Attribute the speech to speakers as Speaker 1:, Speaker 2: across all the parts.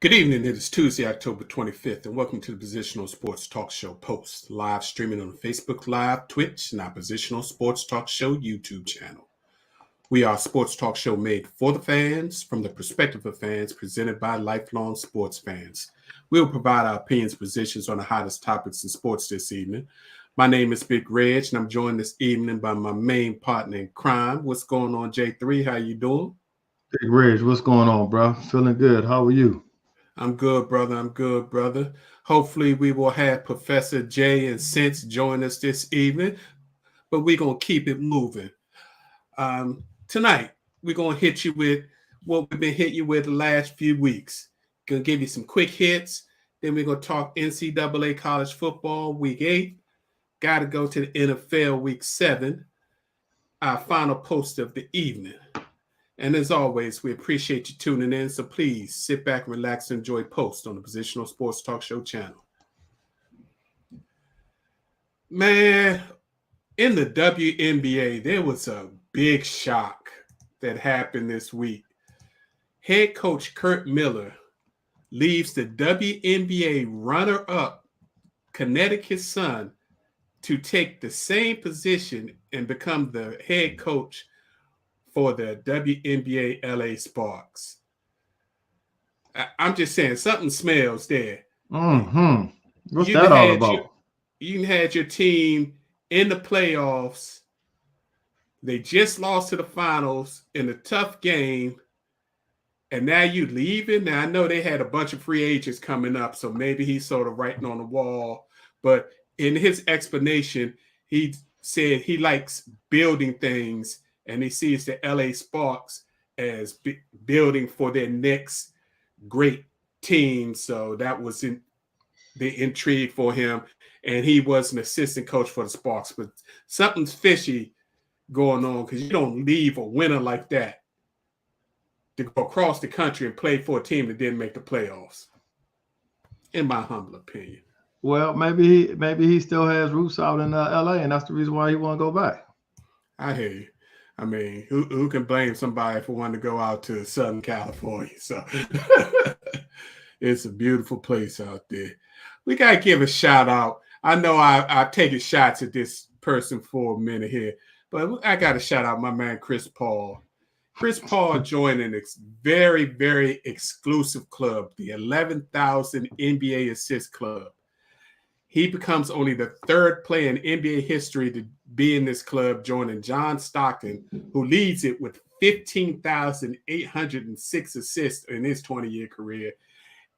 Speaker 1: Good evening. It is Tuesday, October 25th, and welcome to the Positional Sports Talk Show Post, live streaming on Facebook Live, Twitch, and our Positional Sports Talk Show YouTube channel. We are a sports talk show made for the fans, from the perspective of fans, presented by lifelong sports fans. We will provide our opinions and positions on the hottest topics in sports this evening. My name is Big Reg, and I'm joined this evening by my main partner in crime. What's going on, J3? How you doing?
Speaker 2: Big Reg, what's going on, bro? Feeling good. How are you?
Speaker 1: I'm good, brother. I'm good, brother. Hopefully, we will have Professor J and Sense join us this evening, but we're going to keep it moving. Tonight, we're going to hit you with what we've been hitting you with the last few weeks. Going to give you some quick hits. Then we're going to talk NCAA college football week 8. Got to go to the NFL week 7. Our final post of the evening. And as always, we appreciate you tuning in. So please sit back, relax, and enjoy Post on the Positional Sports Talk Show channel. Man, in the WNBA, there was a big shock that happened this week. Head coach Curt Miller leaves the WNBA runner-up Connecticut Sun to take the same position and become the head coach for the WNBA LA Sparks. I'm just saying, something smells there.
Speaker 2: What's that all about?
Speaker 1: You had your team in the playoffs. They just lost to the finals in a tough game. And now you leaving. Now, I know they had a bunch of free agents coming up, so maybe he's sort of writing on the wall. But in his explanation, he said he likes building things, and he sees the LA Sparks as building for their next great team. So that was the intrigue for him. And he was an assistant coach for the Sparks. But something's fishy going on, because you don't leave a winner like that to go across the country and play for a team that didn't make the playoffs, in my humble opinion.
Speaker 2: Well, maybe he still has roots out in LA, and that's the reason why he want to go back.
Speaker 1: I hear you. I mean, who can blame somebody for wanting to go out to Southern California? So it's a beautiful place out there. We got to give a shout out. I know I've taken shots at this person for a minute here, but I got to shout out my man, Chris Paul. Chris Paul joined a very, very exclusive club, the 11,000 NBA Assist Club. He becomes only the third player in NBA history to be in this club, joining John Stockton, who leads it with 15,806 assists in his 20-year career,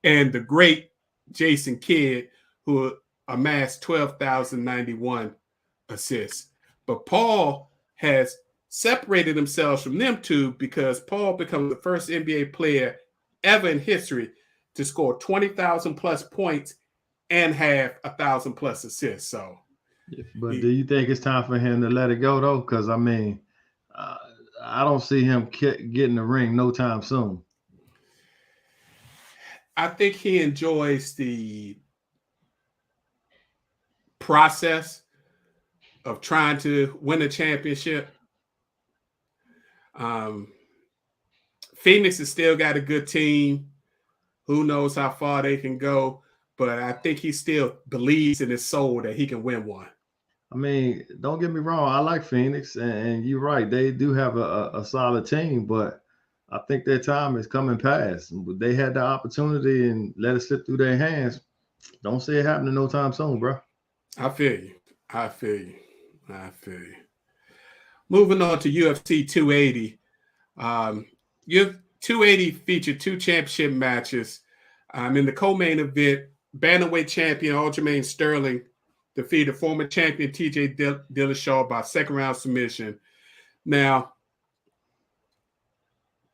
Speaker 1: and the great Jason Kidd, who amassed 12,091 assists. But Paul has separated himself from them two because Paul becomes the first NBA player ever in history to score 20,000 plus points and have 1,000 plus assists. So,
Speaker 2: but do you think it's time for him to let it go though? Because I mean, I don't see him getting the ring no time soon.
Speaker 1: I think he enjoys the process of trying to win a championship. Phoenix has still got a good team. Who knows how far they can go? But I think he still believes in his soul that he can win one.
Speaker 2: I mean, don't get me wrong. I like Phoenix, and you're right. They do have a solid team, but I think their time is coming past. They had the opportunity and let it slip through their hands. Don't see it happening no time soon, bro.
Speaker 1: I feel you. Moving on to UFC 280. 280 featured two championship matches. In the co-main event, bantamweight champion Aljamain Sterling defeated former champion TJ Dillashaw by second-round submission. Now,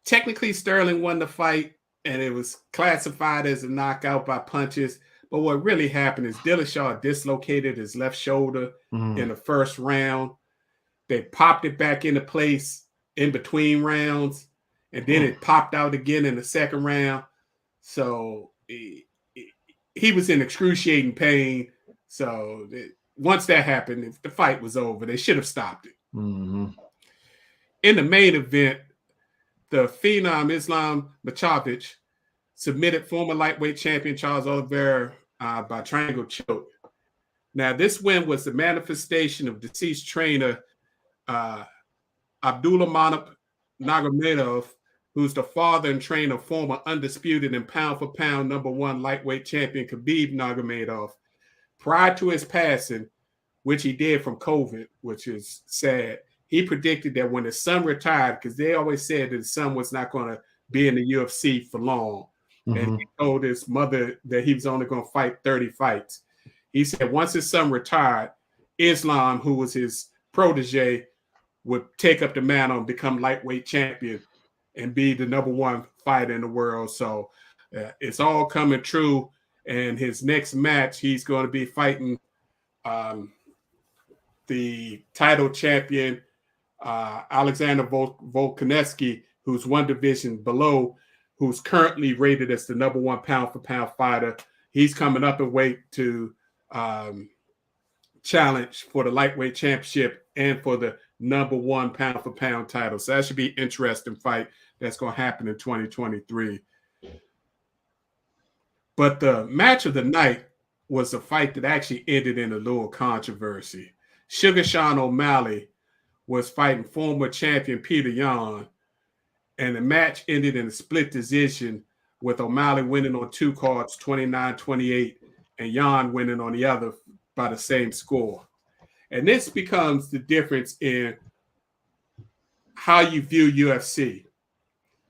Speaker 1: technically, Sterling won the fight, and it was classified as a knockout by punches. But what really happened is Dillashaw dislocated his left shoulder in the first round. They popped it back into place in between rounds, and then it popped out again in the second round. So he was in excruciating pain. So once that happened, if the fight was over, they should have stopped it. In the main event, the Phenom Islam Makhachev submitted former lightweight champion Charles Oliveira by triangle choke. Now, this win was the manifestation of deceased trainer Abdullah Nurmagomedov, who's the father and trainer of former undisputed and pound-for-pound #1 lightweight champion Khabib Nurmagomedov. Prior to his passing, which he did from COVID, which is sad, he predicted that when his son retired, because they always said that his son was not going to be in the UFC for long, and he told his mother that he was only going to fight 30 fights. He said once his son retired, Islam, who was his protege, would take up the mantle and become lightweight champion and be the #1 fighter in the world. So it's all coming true. And his next match, he's going to be fighting the title champion, Alexander Volkanovski, who's one division below, who's currently rated as the #1 pound-for-pound fighter. He's coming up in weight to challenge for the lightweight championship and for the #1 pound-for-pound title. So that should be an interesting fight that's going to happen in 2023. But the match of the night was a fight that actually ended in a little controversy. Sugar Sean O'Malley was fighting former champion Peter Yan, and the match ended in a split decision with O'Malley winning on 2 cards, 29-28, and Yan winning on the other by the same score. And this becomes the difference in how you view UFC,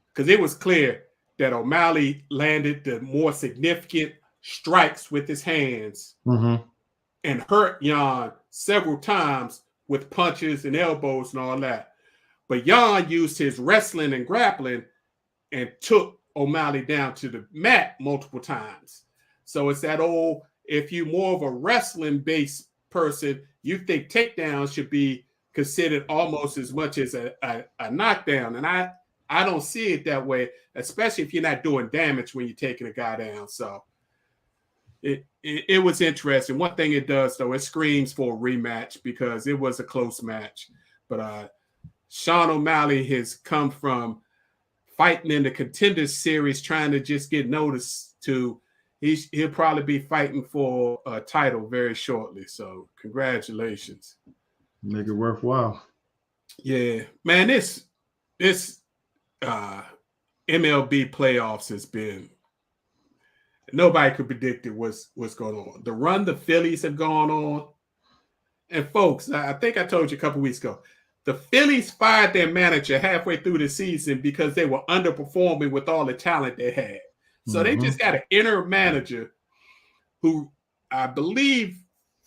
Speaker 1: because it was clear that O'Malley landed the more significant strikes with his hands and hurt Yan several times with punches and elbows and all that. But Yan used his wrestling and grappling and took O'Malley down to the mat multiple times. So it's that old, if you're more of a wrestling-based person, you think takedowns should be considered almost as much as a knockdown. And I don't see it that way, especially if you're not doing damage when you're taking a guy down. So it was interesting. One thing it does, though, it screams for a rematch because it was a close match. But Sean O'Malley has come from fighting in the Contender Series, trying to just get noticed, to he'll probably be fighting for a title very shortly. So congratulations.
Speaker 2: Make it worthwhile.
Speaker 1: Yeah, man, this MLB playoffs has been, nobody could predict what's going on. The run the Phillies have gone on. And folks, I think I told you a couple weeks ago, the Phillies fired their manager halfway through the season because they were underperforming with all the talent they had. So they just got an interim manager who I believe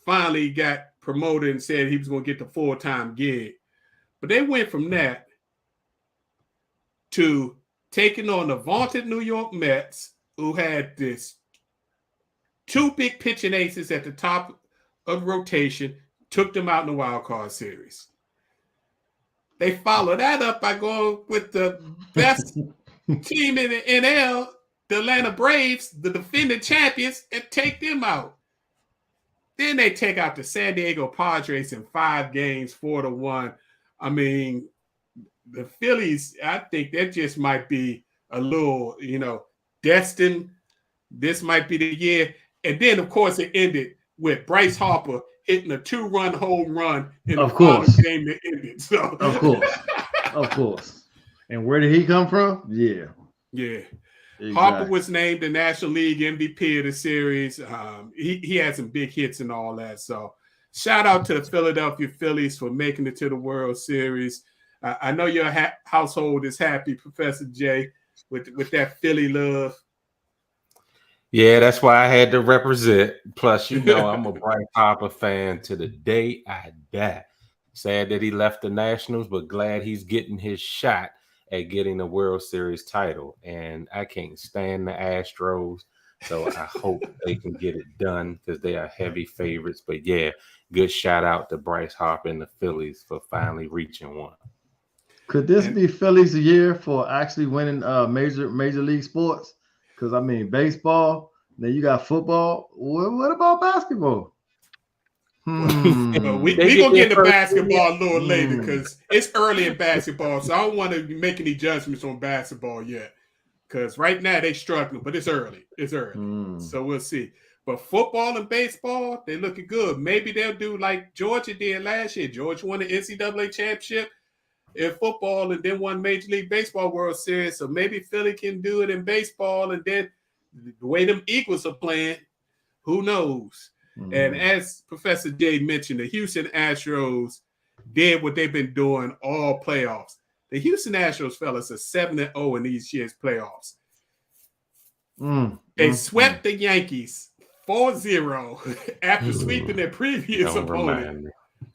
Speaker 1: finally got promoted and said he was going to get the full-time gig. But they went from that to taking on the vaunted New York Mets, who had this 2 big pitching aces at the top of the rotation, took them out in the wild card series. They followed that up by going with the best team in the NL, the Atlanta Braves, the defending champions, and take them out. Then they take out the San Diego Padres in 5 games, 4-1. I mean, the Phillies, I think that just might be a little, destined. This might be the year. And then, of course, it ended with Bryce Harper hitting a 2-run home run in the final game that ended. So.
Speaker 2: Of course. And where did he come from? Yeah.
Speaker 1: Exactly. Harper was named the National League MVP of the series. He had some big hits and all that. So shout out to the Philadelphia Phillies for making it to the World Series. I know your household is happy, Professor J, with that Philly love.
Speaker 3: Yeah, that's why I had to represent. Plus, I'm a Bryce Harper fan to the day I die. Sad that he left the Nationals, but glad he's getting his shot at getting a World Series title. And I can't stand the Astros, so I hope they can get it done because they are heavy favorites. But yeah, good shout out to Bryce Harper and the Phillies for finally reaching one.
Speaker 2: Could this be Phillies' year for actually winning major league sports? Because, I mean, baseball, then you got football. What about basketball?
Speaker 1: We're going to get into basketball a little later because it's early in basketball, so I don't want to make any judgments on basketball yet. because right now they struggling, but it's early. It's early. So we'll see. But football and baseball, they looking good. Maybe they'll do like Georgia did last year. Georgia won the NCAA championship in football and then won Major League Baseball World Series. So maybe Philly can do it in baseball, and then the way them Eagles are playing, who knows? And as Professor J mentioned, the Houston Astros did what they've been doing all playoffs. The Houston Astros, fellas, are 7-0 in these year's playoffs. They swept the Yankees 4-0 after sweeping their previous opponent.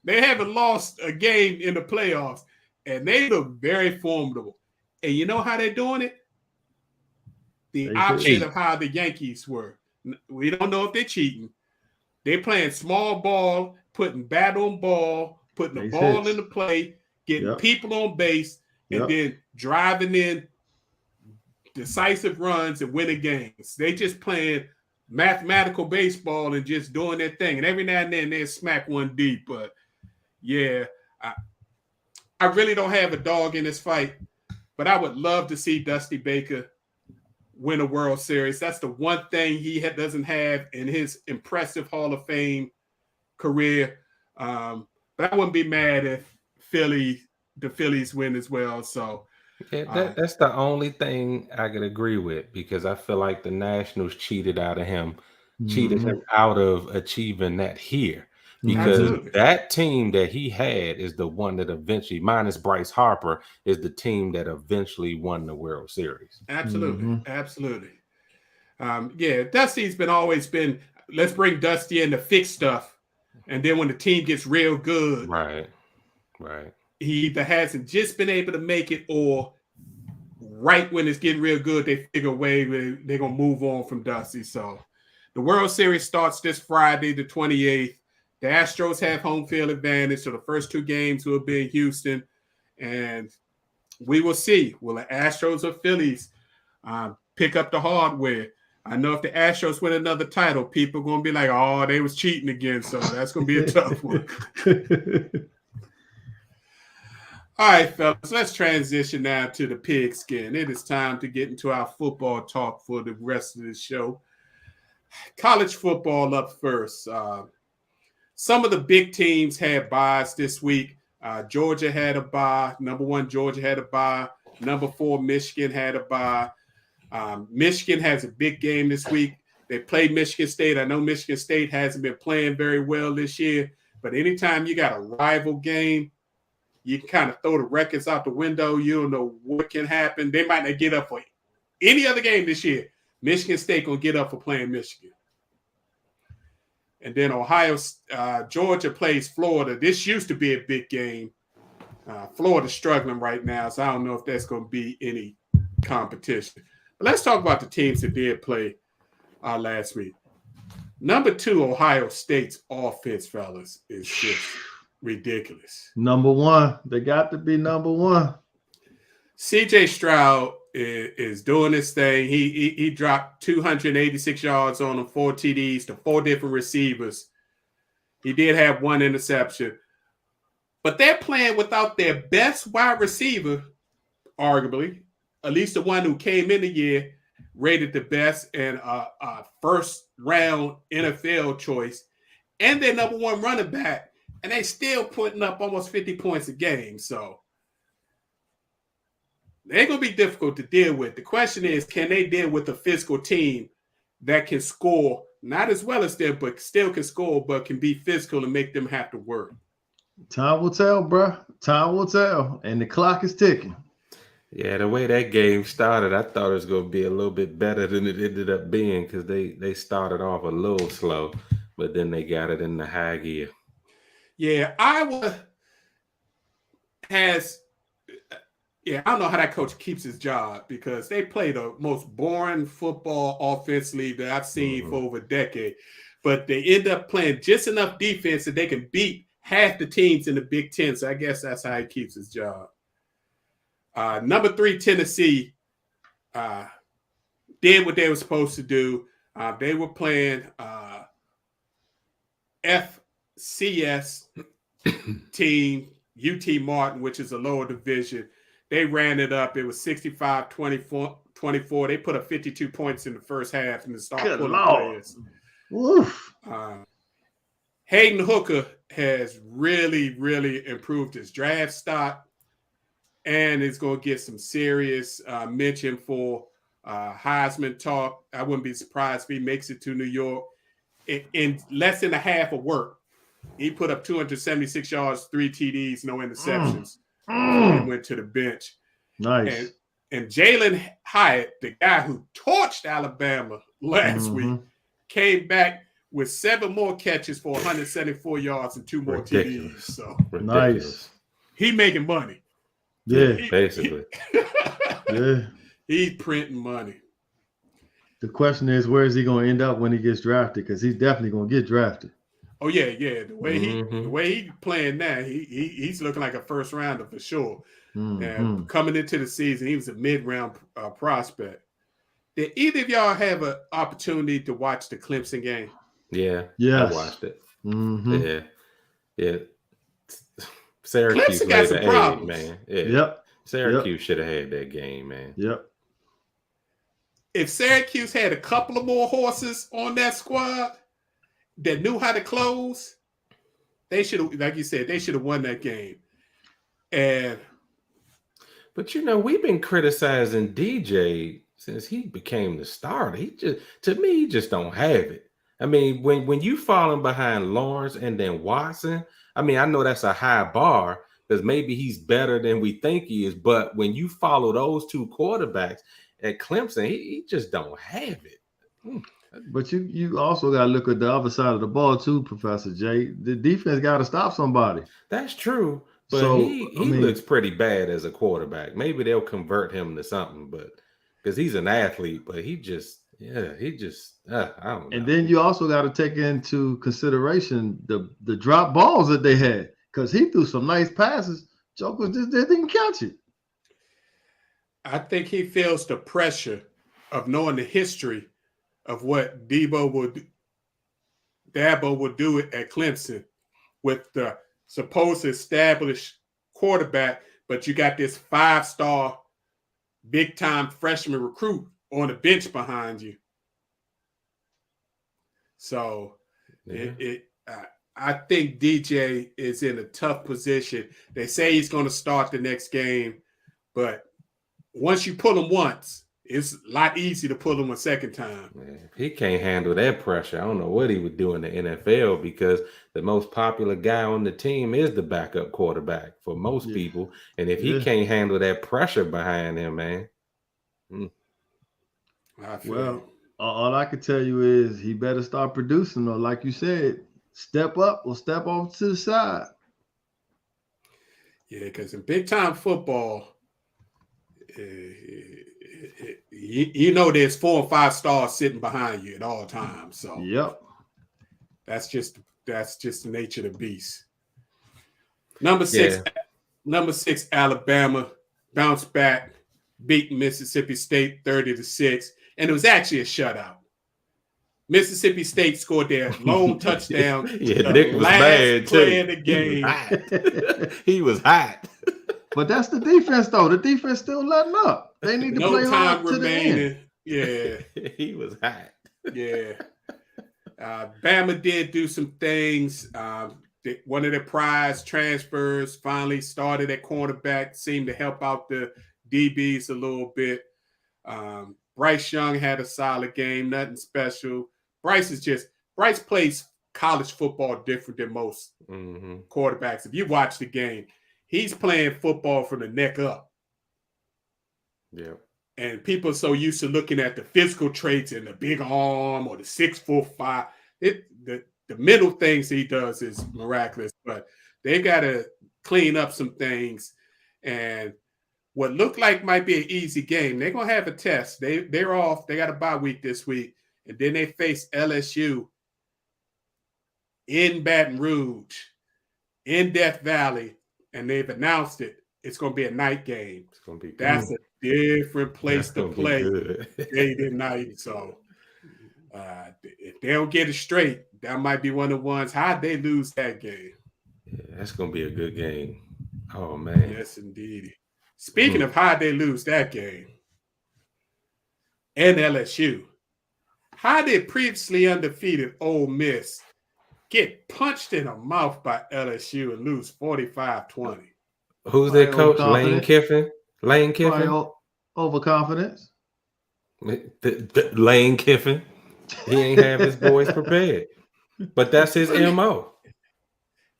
Speaker 1: They haven't lost a game in the playoffs, and they look very formidable. And you know how they're doing it? The opposite of how the Yankees were. We don't know if they're cheating. They're playing small ball, putting bat on ball, putting the ball in the play, getting people on base, and then driving in decisive runs and winning games. They just playing mathematical baseball and just doing their thing. And every now and then they smack one deep. But yeah, I really don't have a dog in this fight, but I would love to see Dusty Baker win a World Series. That's the one thing he doesn't have in his impressive Hall of Fame career. But I wouldn't be mad if the Phillies win as well. So
Speaker 3: yeah, that's the only thing I could agree with, because I feel like the Nationals cheated him out of achieving that here. Because that team that he had is the one that eventually, minus Bryce Harper, is the team that eventually won the World Series.
Speaker 1: Absolutely. Yeah, Dusty's always been, let's bring Dusty in to fix stuff. And then when the team gets real good,
Speaker 3: right.
Speaker 1: He either hasn't just been able to make it, or right when it's getting real good, they figure a way they're going to move on from Dusty. So the World Series starts this Friday, the 28th. The Astros have home field advantage, so the first two games will be in Houston. And we will see, will the Astros or Phillies pick up the hardware? I know if the Astros win another title, people are going to be like, oh, they was cheating again, so that's going to be a tough one. All right, fellas, let's transition now to the pigskin. It is time to get into our football talk for the rest of the show. College football up first. Some of the big teams had byes this week. Georgia had a bye. Number 1, Georgia had a bye. Number 4, Michigan had a bye. Michigan has a big game this week. They played Michigan State. I know Michigan State hasn't been playing very well this year, but anytime you got a rival game, you can kind of throw the records out the window. You don't know what can happen. They might not get up for any other game this year. Michigan State going to get up for playing Michigan. And then Georgia plays Florida. This used to be a big game. Florida's struggling right now, so I don't know if that's going to be any competition. But let's talk about the teams that did play last week. Number 2, Ohio State's offense, fellas, is just ridiculous.
Speaker 2: Number 1. They got to be number 1.
Speaker 1: C.J. Stroud is doing this thing. He dropped 286 yards on them, 4 TDs to 4 different receivers. He did have 1 interception. But they're playing without their best wide receiver, arguably, at least the one who came in the year, rated the best and a first-round NFL choice, and their number 1 running back, and they still putting up almost 50 points a game. So they're going to be difficult to deal with. The question is, can they deal with a physical team that can score, not as well as them, but still can score, but can be physical and make them have to work?
Speaker 2: Time will tell, bro. Time will tell. And the clock is ticking.
Speaker 3: Yeah, the way that game started, I thought it was going to be a little bit better than it ended up being, because they started off a little slow, but then they got it in the high gear.
Speaker 1: Yeah, Iowa has – I don't know how that coach keeps his job, because they play the most boring football offensively that I've seen for over a decade. But they end up playing just enough defense that they can beat half the teams in the Big Ten. So I guess that's how he keeps his job. Number 3, Tennessee did what they were supposed to do. They were playing FCS team, UT Martin, which is a lower division. They ran it up. It was 65-24 24. They put up 52 points in the first half and then start
Speaker 2: Good
Speaker 1: pulling
Speaker 2: Lord.
Speaker 1: players.
Speaker 2: Woof.
Speaker 1: Hayden Hooker has really, really improved his draft stock and is going to get some serious mention for Heisman talk. I wouldn't be surprised if he makes it to New York in less than a half of work. He put up 276 yards, 3 TDs, no interceptions before he went to the bench.
Speaker 2: Nice.
Speaker 1: And Jalen Hyatt, the guy who torched Alabama last week, came back with 7 more catches for 174 yards and 2 more TDs. So
Speaker 2: nice.
Speaker 1: He making money.
Speaker 2: Yeah,
Speaker 3: basically.
Speaker 2: Yeah.
Speaker 1: He's printing money.
Speaker 2: The question is, where is he going to end up when he gets drafted? Because he's definitely going to get drafted.
Speaker 1: Oh yeah. The way he playing now, he's looking like a first rounder for sure. And coming into the season, he was a mid-round prospect. Did either of y'all have an opportunity to watch the Clemson game?
Speaker 3: Yeah.
Speaker 2: Yes.
Speaker 3: I watched it.
Speaker 2: Mm-hmm.
Speaker 3: Yeah. Syracuse
Speaker 1: Clemson got some
Speaker 3: egg,
Speaker 1: problems,
Speaker 3: man. Yeah.
Speaker 2: Yep.
Speaker 3: Syracuse should have had that game, man.
Speaker 2: Yep.
Speaker 1: If Syracuse had a couple of more horses on that squad that knew how to close, they should have, like you said, they should have won that game.
Speaker 3: But we've been criticizing DJ since he became the starter. He just don't have it. I mean, when you falling behind Lawrence and then Watson, I mean, I know that's a high bar because maybe he's better than we think he is. But when you follow those 2 quarterbacks at Clemson, he just don't have it.
Speaker 2: But you also got to look at the other side of the ball too, Professor J. The defense got to stop somebody.
Speaker 3: That's true. But
Speaker 2: So,
Speaker 3: he looks pretty bad as a quarterback. Maybe they'll convert him to something, but because he's an athlete, but I don't know.
Speaker 2: And then you also got to take into consideration the drop balls that they had, because he threw some nice passes. Joker just didn't catch it.
Speaker 1: I think he feels the pressure of knowing the history of what Dabo would do it at Clemson with the supposed established quarterback, but you got this 5-star big-time freshman recruit on the bench behind you. So I think DJ is in a tough position. They say he's going to start the next game, but once you pull him once, it's a lot easier to pull him a second time.
Speaker 3: Man, if he can't handle that pressure, I don't know what he would do in the NFL, because the most popular guy on the team is the backup quarterback for most people. And if he can't handle that pressure behind him, man.
Speaker 2: Well, all I can tell you is he better start producing, or like you said, step up or step off to the side.
Speaker 1: Yeah, because in big-time football, there's 4 and 5 stars sitting behind you at all times. So
Speaker 2: yep,
Speaker 1: that's just the nature of the beast. Number 6, Alabama bounced back, beat Mississippi State 30-6, and it was actually a shutout. Mississippi State scored their lone touchdown.
Speaker 3: Nick was bad too.
Speaker 1: Play in the game.
Speaker 3: He was hot.
Speaker 2: But that's the defense, though. The defense still letting up. They need to play hard to the end.
Speaker 1: Yeah,
Speaker 3: he was hot.
Speaker 1: Yeah, Bama did do some things. One of their prize transfers finally started at cornerback, seemed to help out the DBs a little bit. Bryce Young had a solid game, nothing special. Bryce plays college football different than most quarterbacks. If you watch the game, he's playing football from the neck up.
Speaker 3: Yeah.
Speaker 1: And people are so used to looking at the physical traits and the big arm or the 6'5". The mental things he does is miraculous, but they've got to clean up some things. And what looked like might be an easy game, they're going to have a test. They're off. They got a bye week this week. And then they face LSU in Baton Rouge, in Death Valley, and they've announced it. It's going to be a night game.
Speaker 3: It's going to be good.
Speaker 1: That's a different place to play day and night. So if they don't get it straight, that might be one of the ones. How'd they lose that game?
Speaker 3: Yeah, that's going to be a good game. Oh, man.
Speaker 1: Yes, indeed. Speaking of how'd they lose that game, and LSU. How did previously undefeated Ole Miss get punched in the mouth by LSU and lose 45-20?
Speaker 3: Who's their coach? Lane
Speaker 2: overconfident.
Speaker 3: Kiffin. Lane Kiffin.
Speaker 2: Probably overconfidence.
Speaker 3: Lane Kiffin. He ain't have his boys prepared. But that's his MO.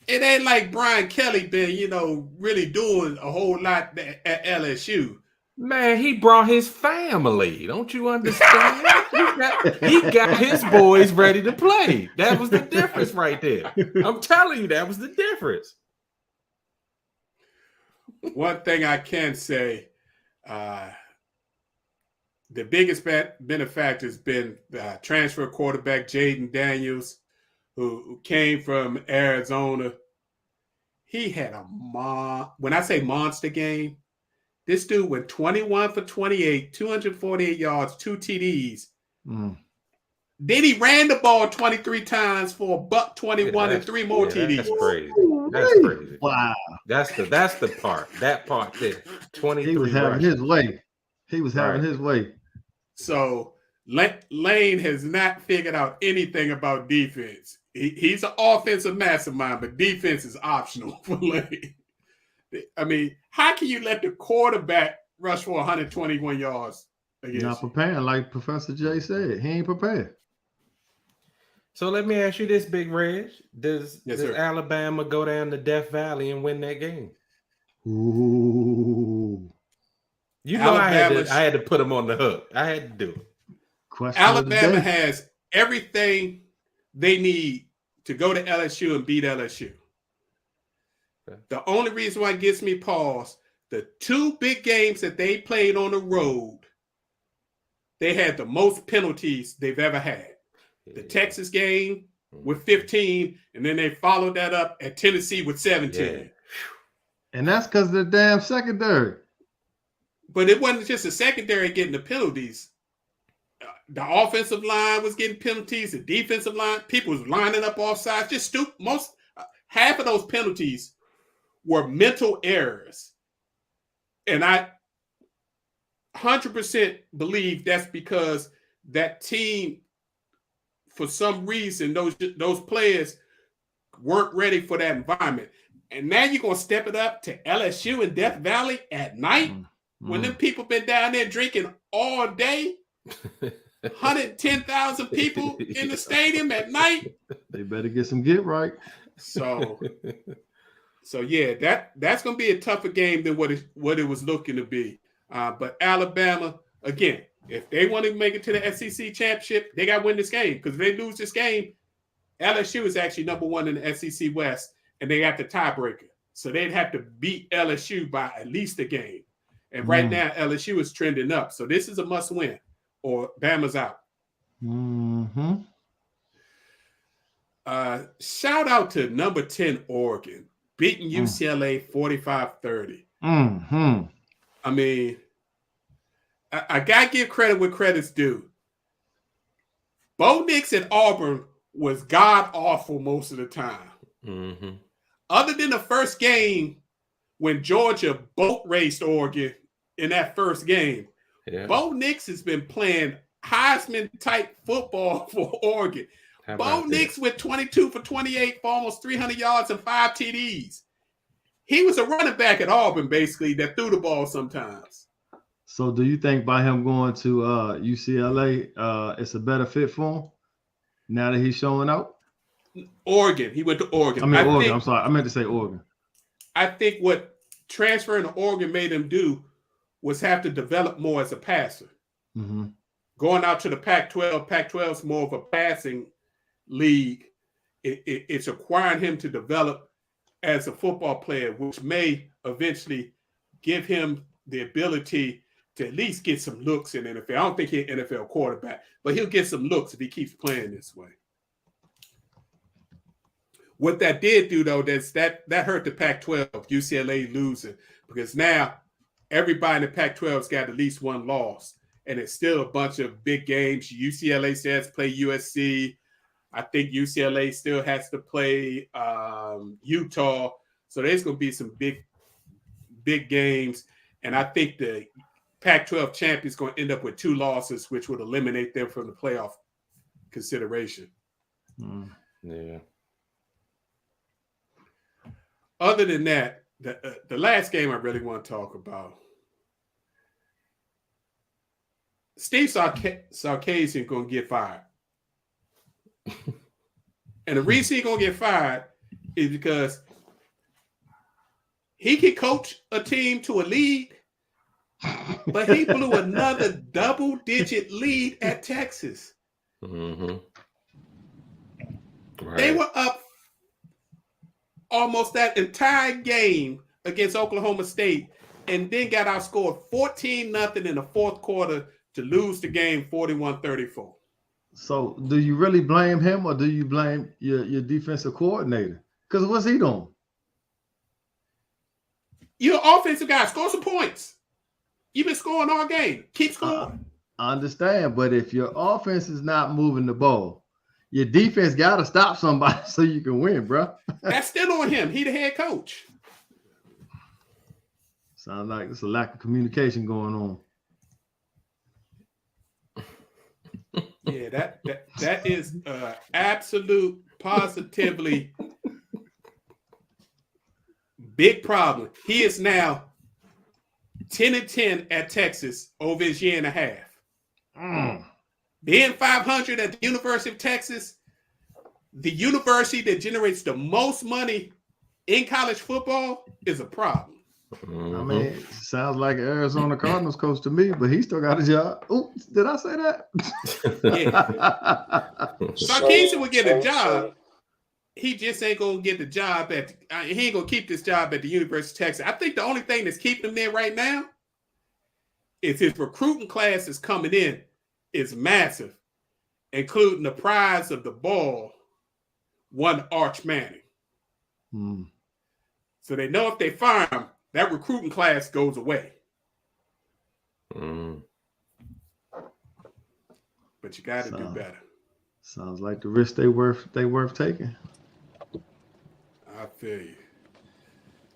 Speaker 1: It ain't like Brian Kelly been, really doing a whole lot at LSU.
Speaker 3: Man, he brought his family. Don't you understand? He got his boys ready to play. That was the difference right there. I'm telling you, that was the difference.
Speaker 1: One thing I can say, the biggest benefactor has been transfer quarterback Jaden Daniels, who came from Arizona. He had when I say monster game, this dude went 21 for 28, 248 yards, 2 TDs.
Speaker 2: Mm.
Speaker 1: Then he ran the ball 23 times for $121 and 3 more TDs.
Speaker 3: That's crazy. That's crazy.
Speaker 2: Wow.
Speaker 3: That's the part. That part there. 23.
Speaker 2: He was having his way. He was having his way.
Speaker 1: So Lane has not figured out anything about defense. He's an offensive mastermind, but defense is optional for Lane. I mean, how can you let the quarterback rush for 121 yards against
Speaker 2: Not preparing, like Professor J said. He ain't prepared.
Speaker 3: So let me ask you this, Big Reg. Does
Speaker 1: sir.
Speaker 3: Alabama go down to Death Valley and win that game?
Speaker 2: Ooh.
Speaker 3: You know, I had to put him on the hook. I had to do it.
Speaker 2: Question
Speaker 1: Alabama has everything they need to go to LSU and beat LSU. Okay. The only reason why it gives me pause, the 2 big games that they played on the road, they had the most penalties they've ever had. The Texas game with 15, and then they followed that up at Tennessee with 17.
Speaker 2: Yeah. And that's because of the damn secondary.
Speaker 1: But it wasn't just the secondary getting the penalties. The offensive line was getting penalties. The defensive line, people was lining up off sides. Just stupid. Half of those penalties were mental errors. And I 100% believe that's because that team, for some reason, those players weren't ready for that environment. And now you're going to step it up to LSU and Death Valley at night when them people been down there drinking all day. 110,000 people in the stadium at night.
Speaker 2: They better get some get right.
Speaker 1: So yeah, that's going to be a tougher game than what it was looking to be. But Alabama, again, if they want to make it to the SEC championship, they got to win this game, because if they lose this game, LSU is actually number 1 in the SEC West, and they got the tiebreaker. So they'd have to beat LSU by at least a game. And right now, LSU is trending up. So this is a must win, or Bama's out.
Speaker 2: Mm-hmm.
Speaker 1: Shout out to number 10 Oregon, beating UCLA 45-30.
Speaker 2: Mm-hmm.
Speaker 1: I mean, I got to give credit where credit's due. Bo Nix at Auburn was god-awful most of the time.
Speaker 3: Mm-hmm.
Speaker 1: Other than the first game when Georgia boat raced Oregon in that first game, Bo Nix has been playing Heisman-type football for Oregon. Bo Nix went 22 for 28 for almost 300 yards and 5 TDs. He was a running back at Auburn, basically, that threw the ball sometimes.
Speaker 2: So do you think by him going to UCLA, it's a better fit for him now that he's showing out?
Speaker 1: Oregon. He went to Oregon.
Speaker 2: I mean, Oregon. I'm sorry. I meant to say Oregon.
Speaker 1: I think what transferring to Oregon made him do was have to develop more as a passer.
Speaker 2: Mm-hmm.
Speaker 1: Going out to the Pac-12, Pac-12 is more of a passing league. It's requiring him to develop as a football player, which may eventually give him the ability to at least get some looks in NFL. I don't think he's an NFL quarterback, but he'll get some looks if he keeps playing this way. What that did do, though, that hurt the Pac-12, UCLA losing, because now everybody in the Pac-12's got at least one loss, and it's still a bunch of big games. UCLA still has to play USC. I think UCLA still has to play Utah. So there's going to be some big games, and I think the Pac-12 champions going to end up with 2 losses, which would eliminate them from the playoff consideration.
Speaker 3: Yeah.
Speaker 1: Other than that, the last game I really want to talk about, Steve Sarkisian going to get fired. And the reason he's going to get fired is because he can coach a team to a lead, but he blew another double-digit lead at Texas.
Speaker 3: Mm-hmm. Right.
Speaker 1: They were up almost that entire game against Oklahoma State and then got outscored 14-0 in the fourth quarter to lose the game 41-34.
Speaker 2: So do you really blame him or do you blame your defensive coordinator? Because what's he doing?
Speaker 1: You're an offensive guy. Score some points. You've been scoring all game. Keep scoring.
Speaker 2: I understand, but if your offense is not moving the ball, your defense got to stop somebody so you can win, bro.
Speaker 1: That's still on him. He the head coach.
Speaker 2: Sounds like there's a lack of communication going on.
Speaker 1: Yeah, that is absolute, positively big problem. He is now 10-10 at Texas over his year and a half. Being 500 at the University of Texas, the university that generates the most money in college football, is a problem.
Speaker 2: Mm-hmm. I mean, it sounds like an Arizona Cardinals coach to me, but he still got a job. Oh, did I say that?
Speaker 1: Yeah. Sarkisian would get a job. He just ain't gonna get the job he ain't gonna keep this job at the University of Texas. I think the only thing that's keeping him there right now is his recruiting class is coming in is massive, including the prize of the ball, one Arch Manning. So they know if they fire him, that recruiting class goes away. But you got to do better.
Speaker 2: Sounds like the risk they worth taking.
Speaker 1: I feel you.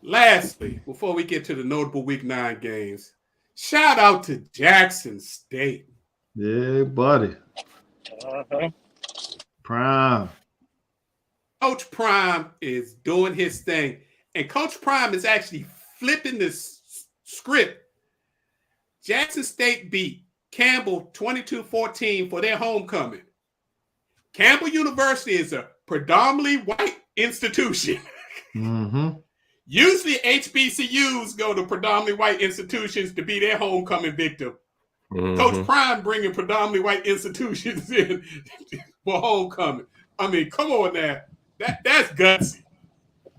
Speaker 1: Lastly, before we get to the notable Week 9 games, shout out to Jackson State.
Speaker 2: Yeah, buddy. Prime.
Speaker 1: Coach Prime is doing his thing. And Coach Prime is actually flipping this script. Jackson State beat Campbell 22-14 for their homecoming. Campbell University is a predominantly white institution. Usually HBCUs go to predominantly white institutions to be their homecoming victim. Coach Prime bringing predominantly white institutions in for homecoming. I mean, come on now. That's gutsy.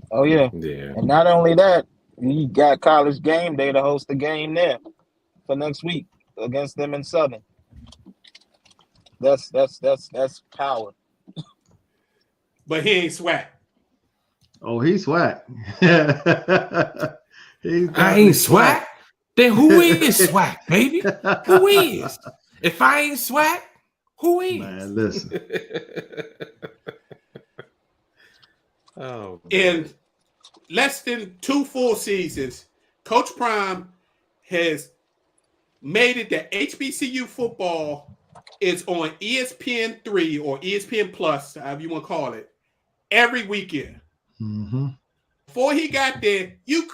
Speaker 4: Oh, yeah.
Speaker 3: Yeah.
Speaker 4: And not only that, you got College Game Day to host the game there for next week against them in Southern. That's power.
Speaker 1: But he ain't swag.
Speaker 2: Oh, he's swag.
Speaker 3: I ain't swag. Then who is swag, baby? Who is? If I ain't swag, who is?
Speaker 2: Man, listen.
Speaker 3: Oh,
Speaker 1: in less than 2 full seasons, Coach Prime has made it that HBCU football is on ESPN3 or ESPN Plus, however you want to call it, every weekend. Before he got there, you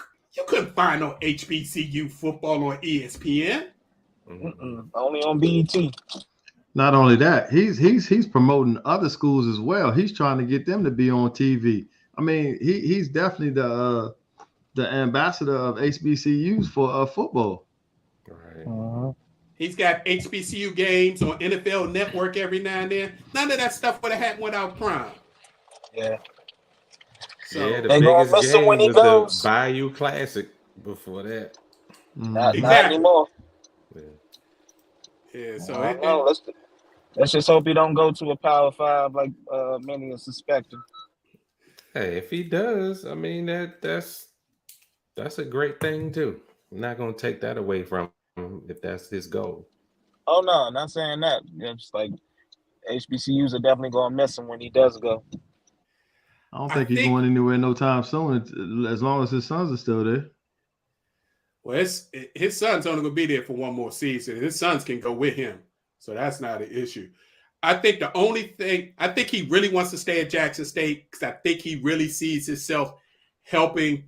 Speaker 1: couldn't find no HBCU football on ESPN.
Speaker 4: Only on BET.
Speaker 2: Not only that, he's promoting other schools as well. He's trying to get them to be on TV. I mean, he's definitely the ambassador of HBCUs for football.
Speaker 3: right.
Speaker 1: He's got HBCU games on NFL Network every now and then. None of that stuff would have happened without Prime.
Speaker 4: Yeah.
Speaker 1: So,
Speaker 3: Yeah, the
Speaker 4: They gonna
Speaker 3: biggest
Speaker 4: miss him
Speaker 3: game
Speaker 4: when he
Speaker 3: was
Speaker 4: goes.
Speaker 3: the Bayou Classic before that.
Speaker 4: Not
Speaker 1: Exactly.
Speaker 4: anymore.
Speaker 1: yeah, so
Speaker 4: I don't know. Let's just hope he don't go to a Power 5 like many are suspecting.
Speaker 3: Hey, if he does, I mean that's a great thing too. I'm not gonna take that away from him if that's his goal.
Speaker 4: Oh no, not saying that. It's like HBCUs are definitely gonna miss him when he does go.
Speaker 2: I don't think he's going anywhere no time soon, as long as his sons are still there.
Speaker 1: Well, his son's only going to be there for one more season. His sons can go with him, so that's not an issue. I think the only thing, I think he really wants to stay at Jackson State because I think he really sees himself helping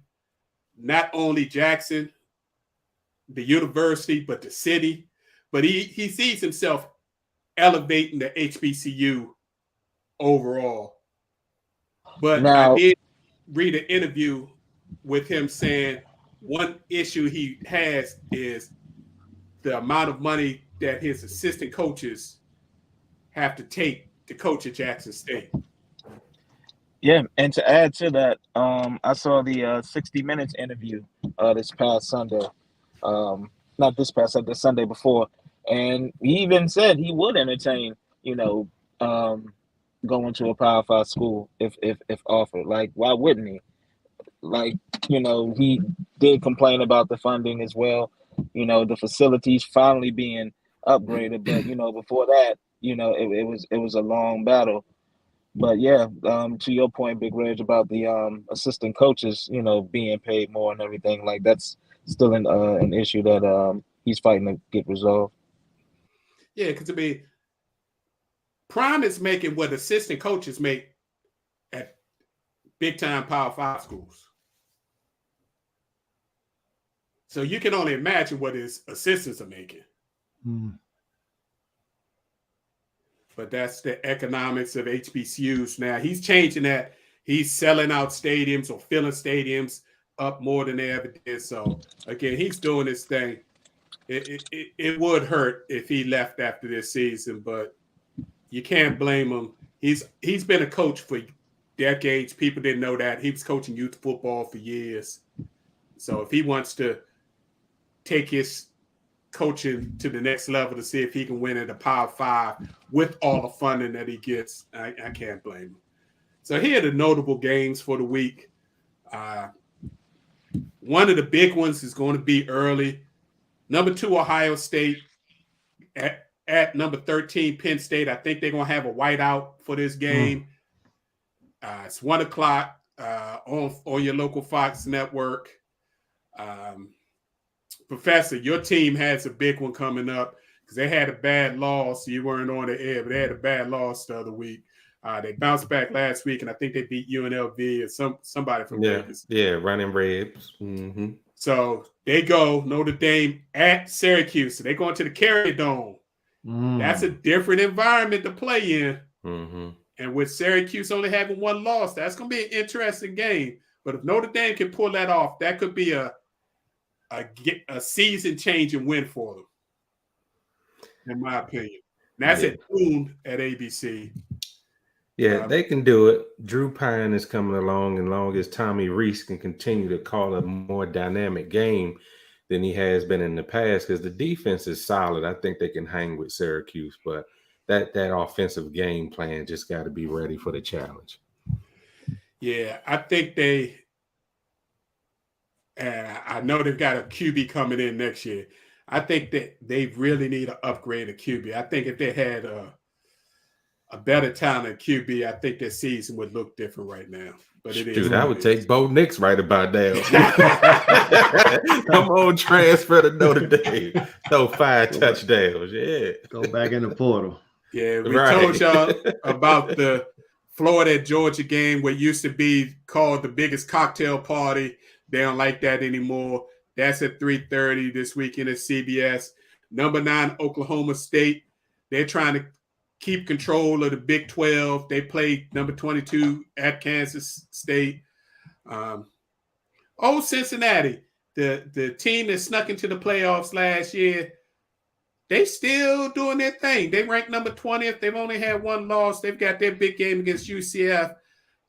Speaker 1: not only Jackson, the university, but the city. But he sees himself elevating the HBCU overall. But
Speaker 4: Now,
Speaker 1: I did read an interview with him saying one issue he has is the amount of money that his assistant coaches have to take to coach at Jackson State.
Speaker 4: yeah, and to add to that, I saw the 60 Minutes interview this past Sunday. Not this past Sunday, the Sunday before. And he even said he would entertain, going to a Power 5 school if offered. Like, why wouldn't he? Like, he did complain about the funding as well. The facilities finally being upgraded, but before that, it was a long battle. But yeah, to your point, Big Reg, about the assistant coaches, being paid more and everything, like that's still an issue that he's fighting to get resolved.
Speaker 1: Yeah, because I mean, Prime is making what assistant coaches make at big time Power 5 schools. So you can only imagine what his assistants are making. But that's the economics of HBCUs. Now he's changing that. He's selling out stadiums or filling stadiums up more than they ever did. So again, he's doing his thing. It would hurt if he left after this season, but you can't blame him. He's been a coach for decades. People didn't know that. He was coaching youth football for years. So if he wants to take his coaching to the next level to see if he can win at a Power 5 with all the funding that he gets, I can't blame him. So here are the notable games for the week. One of the big ones is going to be early. Number 2, Ohio State at number 13, Penn State. I think they're going to have a whiteout for this game. It's 1:00 on your local Fox network. Professor, your team has a big one coming up because they had a bad loss. You weren't on the air, but they had a bad loss the other week. They bounced back last week, and I think they beat UNLV or somebody from Vegas.
Speaker 3: Yeah, Running Rebs. Mm-hmm.
Speaker 1: So they go Notre Dame at Syracuse. So they go into the Carrier Dome. That's a different environment to play in.
Speaker 3: Mm-hmm.
Speaker 1: And with Syracuse only having one loss, that's going to be an interesting game. But if Notre Dame can pull that off, that could be a season-changing win for them, in my opinion. And that's at noon at ABC.
Speaker 3: Yeah, they can do it. Drew Pine is coming along, and long as Tommy Rees can continue to call a more dynamic game than he has been in the past, because the defense is solid. I think they can hang with Syracuse, but that offensive game plan just got to be ready for the challenge.
Speaker 1: Yeah, I think I know they've got a QB coming in next year. I think that they really need to upgrade a QB. I think if they had a better talented QB, I think their season would look different right now. But it is.
Speaker 3: Dude, I would take Bo Nix right about now. Come on, transfer to Notre Dame. Throw 5 touchdowns. Yeah.
Speaker 2: Go back in the portal.
Speaker 1: Yeah, we told y'all about the Florida-Georgia game where it used to be called the biggest cocktail party. They don't like that anymore. That's at 3:30 this weekend at CBS. Number 9, Oklahoma State. They're trying to keep control of the Big 12. They played number 22 at Kansas State. Cincinnati, the team that snuck into the playoffs last year, they still doing their thing. They ranked number 20th. They've only had one loss. They've got their big game against UCF.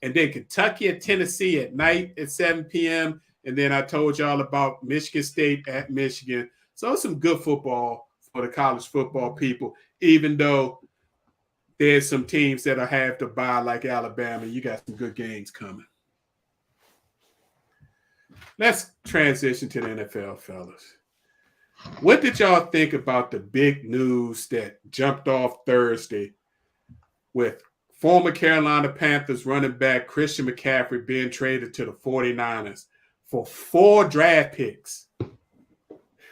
Speaker 1: And then Kentucky at Tennessee at night at 7 p.m. And then I told y'all about Michigan State at Michigan. So it's some good football for the college football people, even though there's some teams that have to buy like Alabama. You got some good games coming. Let's transition to the NFL, fellas. What did y'all think about the big news that jumped off Thursday with former Carolina Panthers running back Christian McCaffrey being traded to the 49ers for 4 draft picks?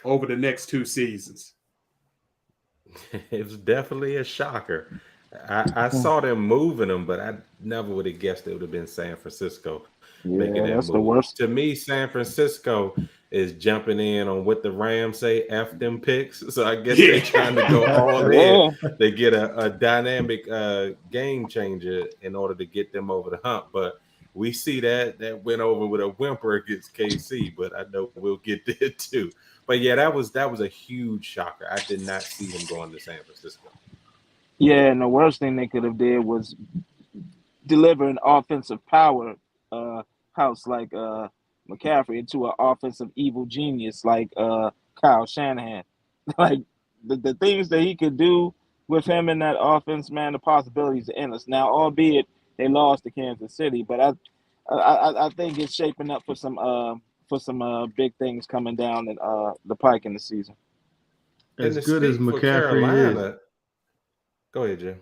Speaker 1: over the next 2 seasons.
Speaker 3: It was definitely a shocker. I saw them moving them, but I never would have guessed it would have been San Francisco making that
Speaker 4: that's
Speaker 3: move.
Speaker 4: the worst.
Speaker 3: To me, San Francisco is jumping in on what the Rams say, F them picks. So I guess they're trying to go all in. They get a dynamic game changer in order to get them over the hump. But we see that went over with a whimper against KC, but I know we'll get there too. But yeah, that was a huge shocker. I did not see him going to San Francisco.
Speaker 4: Yeah, and the worst thing they could have did was deliver an offensive power house like McCaffrey into an offensive evil genius like Kyle Shanahan. Like the things that he could do with him in that offense, man, the possibilities are endless. Now, albeit they lost to Kansas City, but I think it's shaping up for some big things coming down in the pike in the season.
Speaker 2: As good as McCaffrey is,
Speaker 3: go ahead, Jim.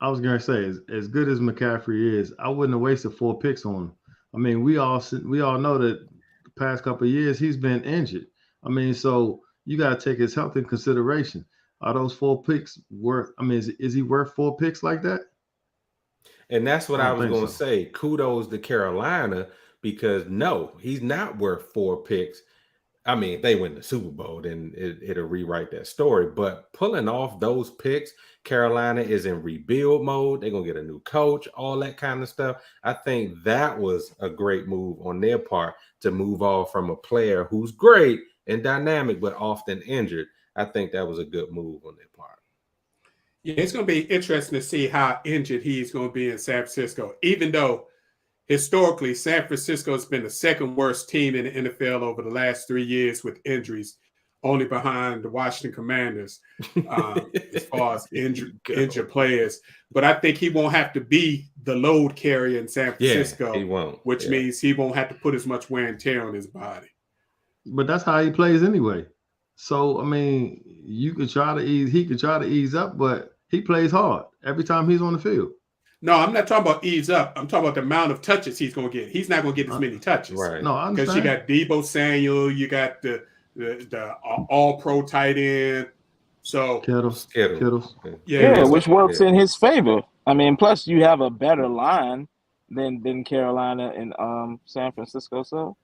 Speaker 2: I was gonna say, as good as McCaffrey is, I wouldn't have wasted 4 picks on him. I mean, we all know that the past couple of years he's been injured. I mean, so you got to take his health in consideration. Are those 4 picks worth? I mean, is he worth 4 picks like that?
Speaker 3: And that's what I was going to
Speaker 2: so.
Speaker 3: say. Kudos to Carolina, because no, he's not worth 4 picks. I mean, if they win the Super Bowl, then it'll rewrite that story. But pulling off those picks, Carolina is in rebuild mode. They're going to get a new coach, all that kind of stuff. I think that was a great move on their part to move off from a player who's great and dynamic, but often injured. I think that was a good move on their part.
Speaker 1: Yeah, it's going to be interesting to see how injured he's going to be in San Francisco, even though historically, San Francisco has been the second worst team in the NFL over the last 3 years with injuries, only behind the Washington Commanders as far as injured players. But I think he won't have to be the load carrier in San Francisco,
Speaker 3: he won't.
Speaker 1: Which means he won't have to put as much wear and tear on his body.
Speaker 2: But that's how he plays anyway. So, I mean, he could try to ease up, but he plays hard every time he's on the field.
Speaker 1: No, I'm not talking about ease up. I'm talking about the amount of touches he's going to get. He's not going to get as many touches.
Speaker 3: Right.
Speaker 2: No, I understand.
Speaker 1: Because you got Deebo Samuel, you got the all-pro tight end. So
Speaker 2: Kittles.
Speaker 4: Yeah, which works in his favor. I mean, plus you have a better line than Carolina and San Francisco. So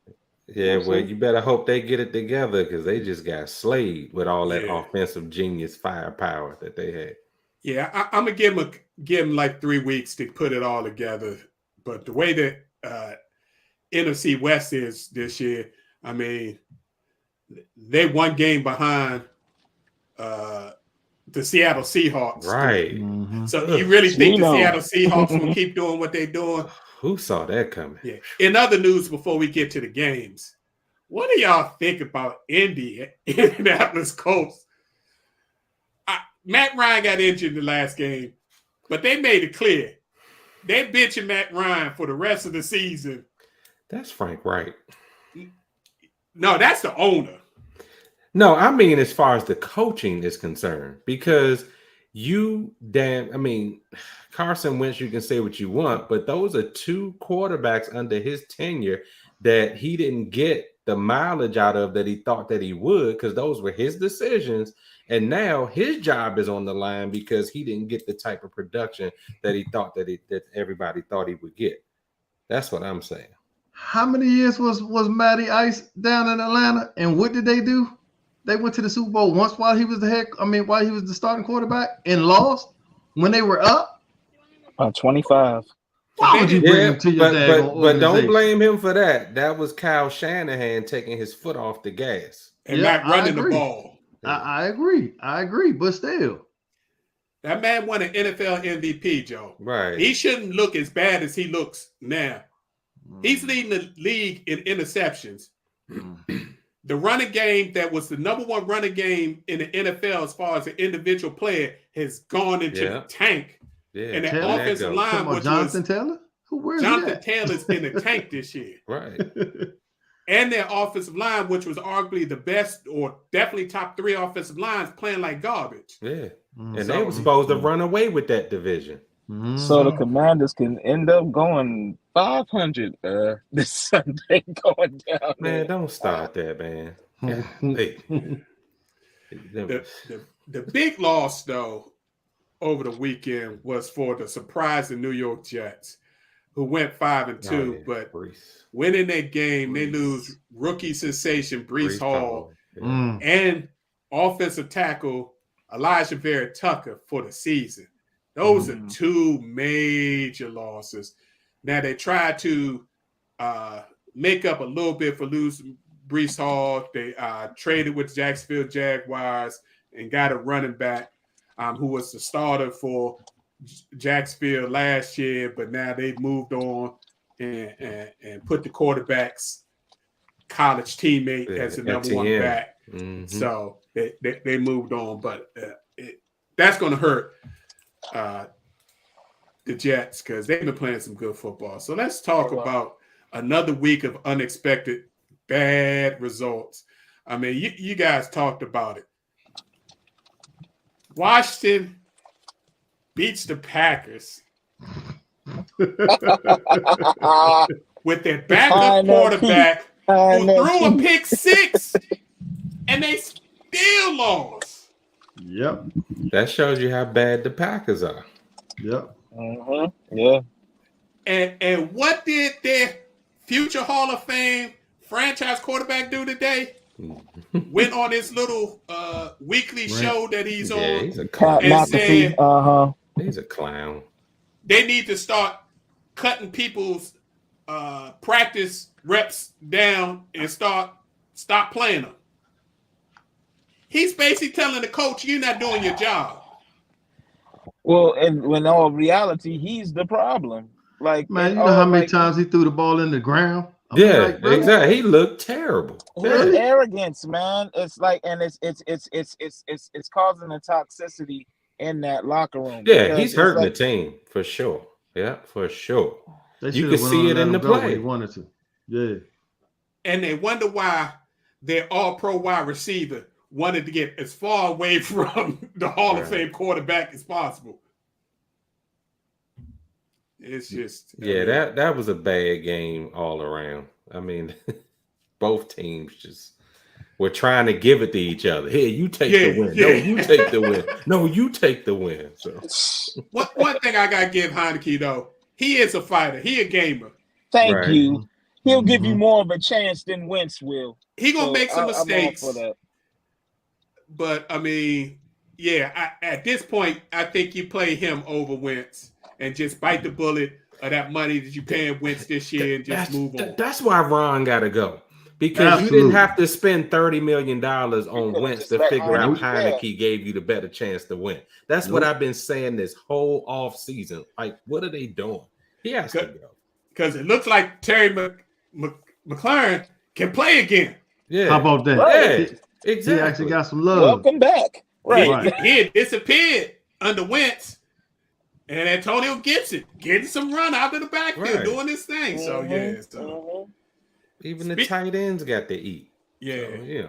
Speaker 3: yeah, well, you better hope they get it together because they just got slayed with all that offensive genius firepower that they had.
Speaker 1: Yeah, I'm gonna give him like 3 weeks to put it all together. But the way that NFC West is this year, I mean, they 1 game behind the Seattle Seahawks.
Speaker 3: Right.
Speaker 2: Mm-hmm.
Speaker 1: So you really think the Seattle Seahawks will keep doing what they're doing?
Speaker 3: Who saw that coming?
Speaker 1: Yeah. In other news, before we get to the games, what do y'all think about Indianapolis Colts? Matt Ryan got injured in the last game, but they made it clear they're benching Matt Ryan for the rest of the season.
Speaker 3: That's Frank Wright.
Speaker 1: No, that's the owner.
Speaker 3: No, I mean as far as the coaching is concerned, because Carson Wentz, you can say what you want, but those are 2 quarterbacks under his tenure that he didn't get the mileage out of that he thought that he would, because those were his decisions. And now his job is on the line because he didn't get the type of production that he thought that everybody thought he would get. That's what I'm saying.
Speaker 2: How many years was Matty Ice down in Atlanta? And what did they do? They went to the Super Bowl once while he was while he was the starting quarterback and lost when they were up?
Speaker 4: 25.
Speaker 2: Why would you bring him to your
Speaker 3: but don't blame him for that. That was Kyle Shanahan taking his foot off the gas.
Speaker 1: And not running the ball.
Speaker 2: I agree, but still.
Speaker 1: That man won an NFL MVP, Joe.
Speaker 3: Right.
Speaker 1: He shouldn't look as bad as he looks now. He's leading the league in interceptions. The running game that was the number 1 running game in the NFL as far as an individual player has gone into the tank.
Speaker 3: Yeah.
Speaker 1: And the offensive line, which
Speaker 2: Jonathan Taylor?
Speaker 1: Jonathan Taylor's in the tank this year.
Speaker 3: Right.
Speaker 1: And their offensive line, which was arguably the best or definitely top 3 offensive lines, playing like garbage.
Speaker 3: Yeah. And they were supposed to run away with that division.
Speaker 4: So the Commanders can end up going 500 this Sunday going down.
Speaker 3: Man, don't start that, man. Hey,
Speaker 1: The big loss though over the weekend was for the surprising New York Jets, who went 5-2, but winning that game, they lose rookie sensation Breece Hall and offensive tackle Elijah Vera Tucker for the season. Those are two major losses. Now they tried to make up a little bit for losing Breece Hall. They traded with Jacksonville Jaguars and got a running back who was the starter for Jacksonville last year, but now they've moved on and put the quarterback's college teammate as the number one back. So they moved on, but that's going to hurt the Jets because they've been playing some good football. So let's talk about another week of unexpected bad results. I mean, you guys talked about it. Washington beats the Packers with their backup quarterback who threw a pick six, and they still lost.
Speaker 2: Yep.
Speaker 3: That shows you how bad the Packers are.
Speaker 2: Yep.
Speaker 4: Yeah.
Speaker 1: And what did their future Hall of Fame franchise quarterback do today? Went on this little weekly show that he's on.
Speaker 3: He's a clown.
Speaker 1: And said,
Speaker 3: he's a clown.
Speaker 1: They need to start cutting people's practice reps down and stop playing them. He's basically telling the coach, "You're not doing your job."
Speaker 4: Well, and when all reality, he's the problem. Like,
Speaker 2: man, you know how many times he threw the ball in the ground?
Speaker 3: Exactly. He looked terrible.
Speaker 4: His arrogance, man. It's like, and it's causing the toxicity in that locker room.
Speaker 3: Yeah, he's hurting the team for sure. Yeah, for sure. You can see it in the play.
Speaker 2: He wanted to. Yeah.
Speaker 1: And they wonder why their all-pro wide receiver wanted to get as far away from the Hall of Fame quarterback as possible. It's just
Speaker 3: that was a bad game all around. I mean, both teams just were trying to give it to each other. Here, you take the win. No, you take the win. No, you take the win. So
Speaker 1: one thing I gotta give Heineke though, he is a fighter. He a gamer.
Speaker 4: Thank you. He'll give you more of a chance than Wentz will.
Speaker 1: He gonna make some mistakes. But I mean, at this point, I think you play him over Wentz and just bite the bullet of that money that you paying Wentz this year and just move on.
Speaker 3: That's why Ron got to go. Because you didn't have to spend $30 million on Wentz to figure out Heineke gave you the better chance to win. That's what I've been saying this whole off season. Like, what are they doing? He has to go.
Speaker 1: Because it looks like Terry McLaurin can play again.
Speaker 2: Yeah. How about that?
Speaker 3: Right. Exactly.
Speaker 2: He actually got some love.
Speaker 4: Welcome back. Right.
Speaker 1: He had disappeared under Wentz. And Antonio Gibson getting some run out of the backfield, doing this thing. So,
Speaker 3: even the tight ends got to eat.
Speaker 1: Yeah.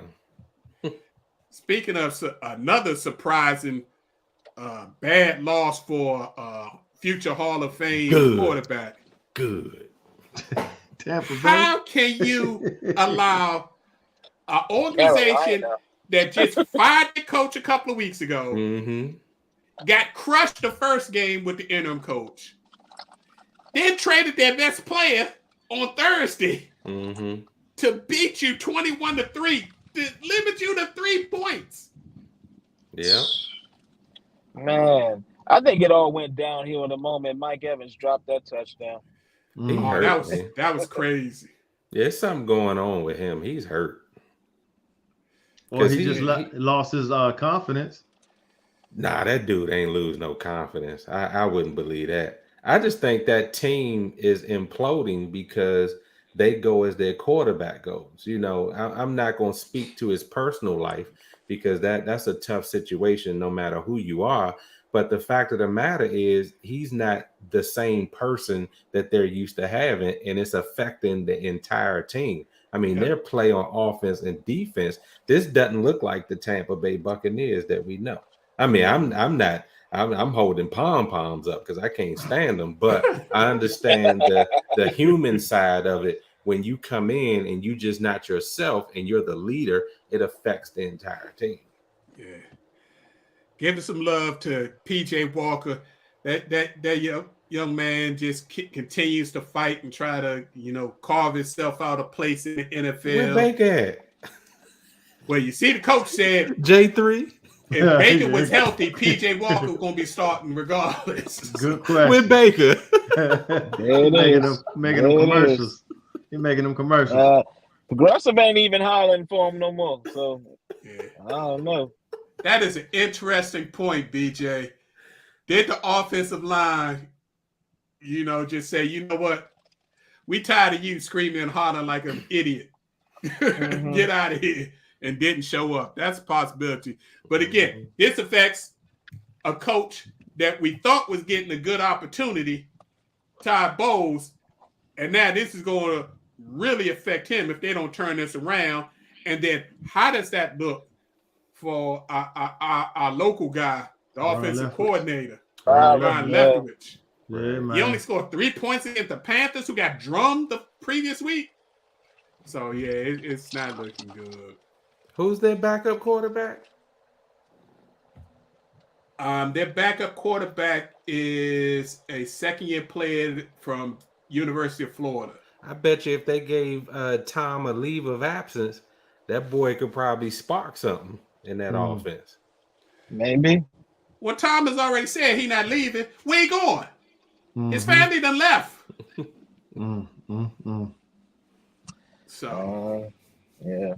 Speaker 1: So, Speaking of another surprising bad loss for future Hall of Fame quarterback.
Speaker 3: Good.
Speaker 2: Tampa Bay.
Speaker 1: How can you allow an organization that just fired the coach a couple of weeks ago, got crushed the first game with the interim coach, then traded their best player on Thursday to beat you 21-3, to limit you to 3 points?
Speaker 3: Yeah.
Speaker 4: Man, I think it all went downhill the moment Mike Evans dropped that touchdown.
Speaker 1: That was crazy.
Speaker 3: There's something going on with him. He's hurt.
Speaker 2: Or he just lost his confidence.
Speaker 3: Nah, that dude ain't lose no confidence. I wouldn't believe that. I just think that team is imploding because they go as their quarterback goes. You know, I'm not going to speak to his personal life because that's a tough situation no matter who you are. But the fact of the matter is he's not the same person that they're used to having, and it's affecting the entire team. I mean, their play on offense and defense, this doesn't look like the Tampa Bay Buccaneers that we know. I mean, I'm holding pom-poms up because I can't stand them, but I understand the human side of it when you come in and you just not yourself and you're the leader, it affects the entire team.
Speaker 1: Yeah. Give some love to PJ Walker. That young man just continues to fight and try to, carve himself out a place in the NFL.
Speaker 3: Where Baker at?
Speaker 1: Well, you see, the coach said
Speaker 3: J3.
Speaker 1: If Baker was healthy, PJ Walker was going to be starting regardless.
Speaker 2: Good question.
Speaker 3: With Baker.
Speaker 2: making them commercials. He's making them commercials.
Speaker 4: Progressive ain't even hollering for him no more. So,
Speaker 1: yeah.
Speaker 4: I don't know.
Speaker 1: That is an interesting point, BJ. Did the offensive line, just say, you know what? We tired of you screaming and hollering like an idiot. Mm-hmm. Get out of here. And didn't show up. That's a possibility. But again, this affects a coach that we thought was getting a good opportunity, Todd Bowles, and now this is going to really affect him if they don't turn this around. And then how does that look for our local guy, the offensive coordinator, Ryan Leftwich?
Speaker 2: Yeah, man.
Speaker 1: He only scored 3 points against the Panthers, who got drummed the previous week. So, yeah, it's not looking good.
Speaker 3: Who's their backup quarterback?
Speaker 1: Their backup quarterback is a second-year player from University of Florida.
Speaker 3: I bet you if they gave Tom a leave of absence, that boy could probably spark something in that offense.
Speaker 4: Maybe.
Speaker 1: Well, Tom has already said he's not leaving. Where he going? His family done left. So,
Speaker 4: yeah.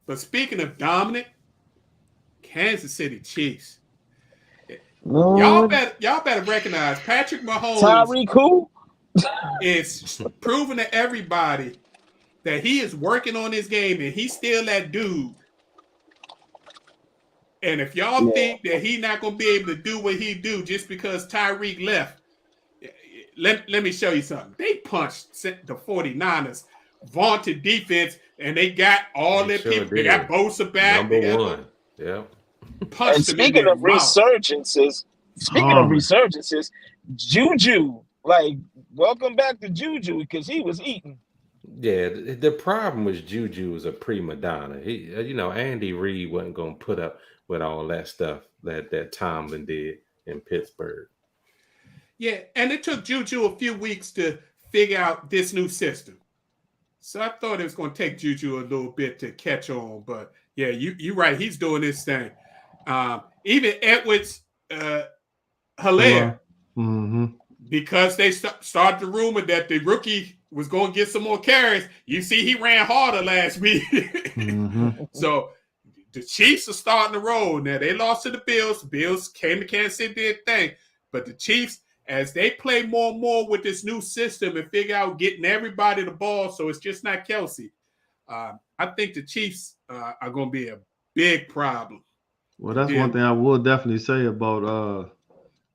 Speaker 1: But speaking of dominant, Kansas City Chiefs.
Speaker 4: Lord.
Speaker 1: Y'all better recognize Patrick Mahomes.
Speaker 4: Tyreek who?
Speaker 1: Is proving to everybody that he is working on his game and he's still that dude. And if y'all think that he's not going to be able to do what he do just because Tyreek left, let me show you something. They punched the 49ers, vaunted defense, and they got all their people. Did. They got Bosa back.
Speaker 3: Number one. Yeah.
Speaker 4: And speaking of resurgences, Juju, welcome back to Juju because he was eating.
Speaker 3: Yeah, the problem was Juju was a prima donna. He, Andy Reid wasn't going to put up with all that stuff that Tomlin did in Pittsburgh.
Speaker 1: Yeah, and it took Juju a few weeks to figure out this new system. So I thought it was going to take Juju a little bit to catch on. But, yeah, you're right. He's doing this thing. Even Edwards, Hilaire, because they started the rumor that the rookie was going to get some more carries. You see, he ran harder last week. So the Chiefs are starting to roll. Now, they lost to the Bills. The Bills came to Kansas City, did thing. But the Chiefs, as they play more and more with this new system and figure out getting everybody the ball so it's just not Kelsey, I think the Chiefs are going to be a big problem.
Speaker 2: Well, that's one thing I will definitely say about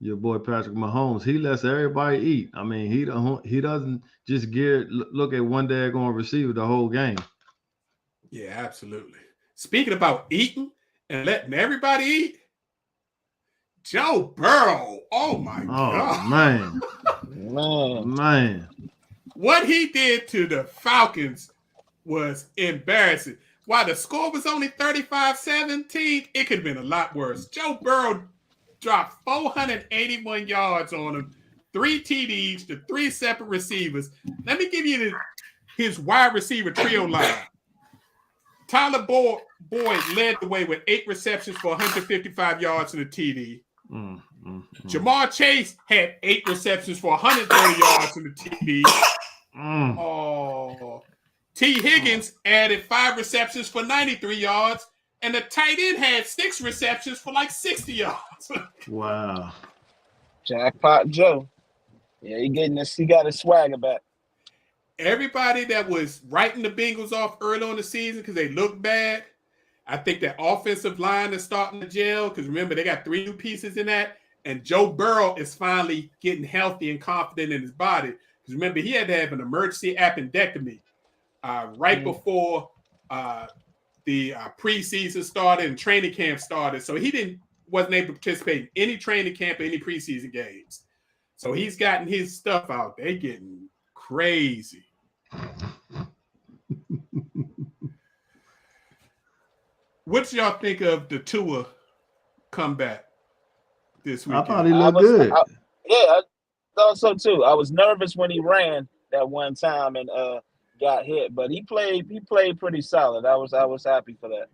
Speaker 2: your boy Patrick Mahomes. He lets everybody eat. I mean, he doesn't just look at one daggone receiver the whole game.
Speaker 1: Yeah, absolutely. Speaking about eating and letting everybody eat, Joe Burrow. Oh, my God.
Speaker 2: Man.
Speaker 1: What he did to the Falcons was embarrassing. While the score was only 35-17, it could have been a lot worse. Joe Burrow dropped 481 yards on him, 3 TDs to 3 separate receivers. Let me give you his wide receiver trio line. Tyler Boyd led the way with 8 receptions for 155 yards and a TD. Jamar Chase had 8 receptions for 130 yards and a TD. T. Higgins added 5 receptions for 93 yards, and the tight end had 6 receptions for 60 yards.
Speaker 2: Wow.
Speaker 4: Jackpot Joe. Yeah, he got his swagger back.
Speaker 1: Everybody that was writing the Bengals off early on the season because they looked bad, I think that offensive line is starting to gel because remember, they got 3 new pieces in that, and Joe Burrow is finally getting healthy and confident in his body. Because remember, he had to have an emergency appendectomy before the preseason started and training camp started. So he wasn't able to participate in any training camp or any preseason games. So he's gotten his stuff out. They getting crazy. What y'all think of the Tua comeback this weekend?
Speaker 2: I thought he looked good.
Speaker 4: I thought so too. I was nervous when he ran that one time and got hit, but he played pretty solid. I was happy for that.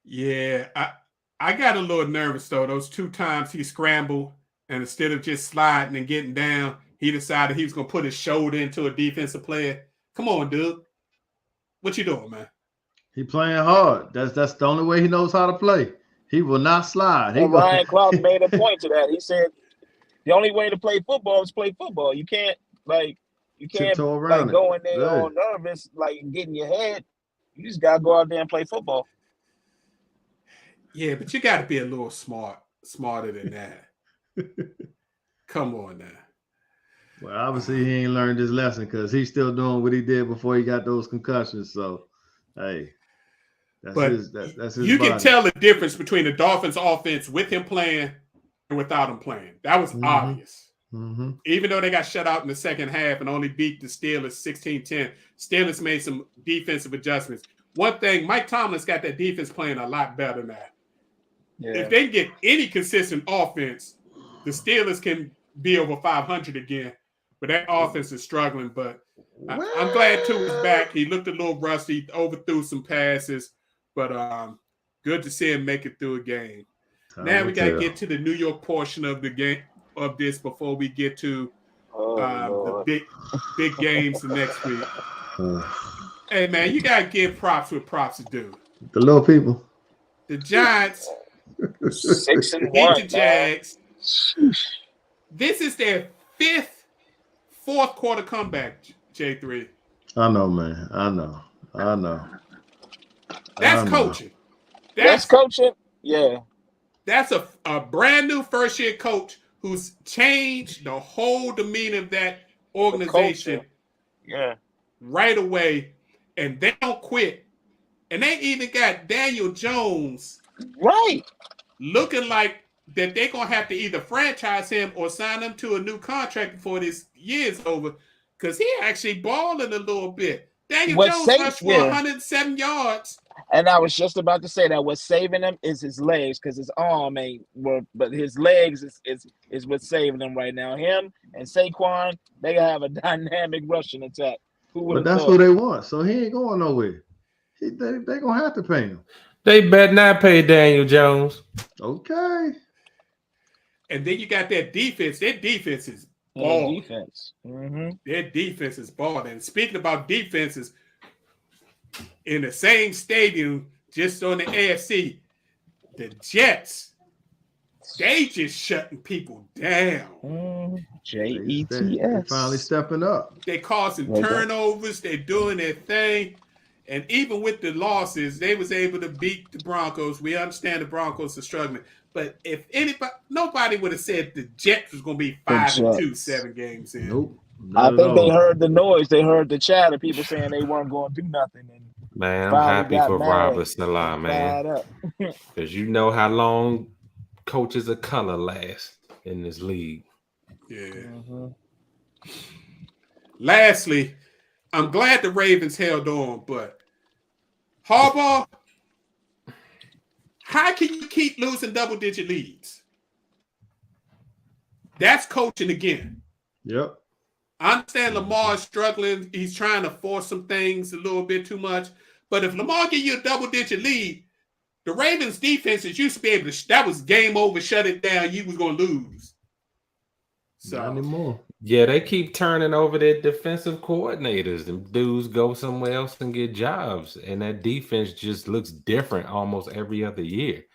Speaker 1: Yeah, I got a little nervous though. Those 2 times he scrambled, and instead of just sliding and getting down, he decided he was gonna put his shoulder into a defensive player. Come on, dude. What you doing, man?
Speaker 2: He playing hard. That's the only way he knows how to play. He will not slide.
Speaker 4: Ryan Clark made a point to that. He said the only way to play football is play football. You can't like go in there all nervous, like getting your head. You just gotta go out there and play football.
Speaker 1: Yeah, but you got to be a little smarter than that. Come on now.
Speaker 2: Well, obviously he ain't learned his lesson because he's still doing what he did before he got those concussions. So, hey, that's his
Speaker 1: you
Speaker 2: body.
Speaker 1: can tell the difference between the Dolphins offense with him playing and without him playing. That was obvious.
Speaker 2: Mm-hmm.
Speaker 1: Even though they got shut out in the second half and only beat the Steelers 16-10, Steelers made some defensive adjustments. One thing, Mike Tomlin's got that defense playing a lot better now.
Speaker 4: Yeah.
Speaker 1: If they get any consistent offense, the Steelers can be over 500 again. But that offense is struggling. But I'm glad Tua's back. He looked a little rusty, overthrew some passes, but good to see him make it through a game. Now we got to get to the New York portion of the game of this before we get to the big games the next week. Hey man, you gotta give props with props is due.
Speaker 2: The little people.
Speaker 1: The Giants
Speaker 4: 6-1
Speaker 1: beat the Jags. This is their 5th fourth quarter comeback, J3.
Speaker 2: I know, man. I know.
Speaker 1: That's coaching.
Speaker 4: That's coaching. Yeah.
Speaker 1: That's a brand new first year coach who's changed the whole demeanor of that organization right away, and they don't quit. And they even got Daniel Jones looking like that they're going to have to either franchise him or sign him to a new contract before this year's over, because he actually balling a little bit. Daniel Jones rushed for 107 yards.
Speaker 4: And I was just about to say that what's saving him is his legs, because his arm ain't work, but his legs is what's saving him right now. Him and Saquon, they have a dynamic rushing attack.
Speaker 2: But that's who they want, so he ain't going nowhere. They gonna have to pay him.
Speaker 3: They better not pay Daniel Jones.
Speaker 2: Okay.
Speaker 1: And then you got that defense. Their defense is balling. Their defense is balling. And speaking about defenses, in the same stadium, just on the AFC, the Jets, they just shutting people down.
Speaker 4: Jets.
Speaker 2: They finally stepping up.
Speaker 1: They causing turnovers. They're doing their thing. And even with the losses, they was able to beat the Broncos. We understand the Broncos are struggling. But if nobody would have said the Jets was going to be 5-2, 7 games in.
Speaker 2: Nope.
Speaker 4: I think they heard the noise. They heard the chatter. People saying they weren't going to do nothing. And
Speaker 3: man, I'm happy for Robert Saleh, man. Because you know how long coaches of color last in this league.
Speaker 1: Yeah. Lastly, I'm glad the Ravens held on, but Harbaugh, how can you keep losing double-digit leads? That's coaching again.
Speaker 2: Yep.
Speaker 1: I understand Lamar is struggling. He's trying to force some things a little bit too much. But if Lamar give you a double-digit lead, the Ravens defenses used to be able to, that was game over, shut it down, you was going to lose. So,
Speaker 2: not anymore.
Speaker 3: Yeah, they keep turning over their defensive coordinators. Them dudes go somewhere else and get jobs. And that defense just looks different almost every other year.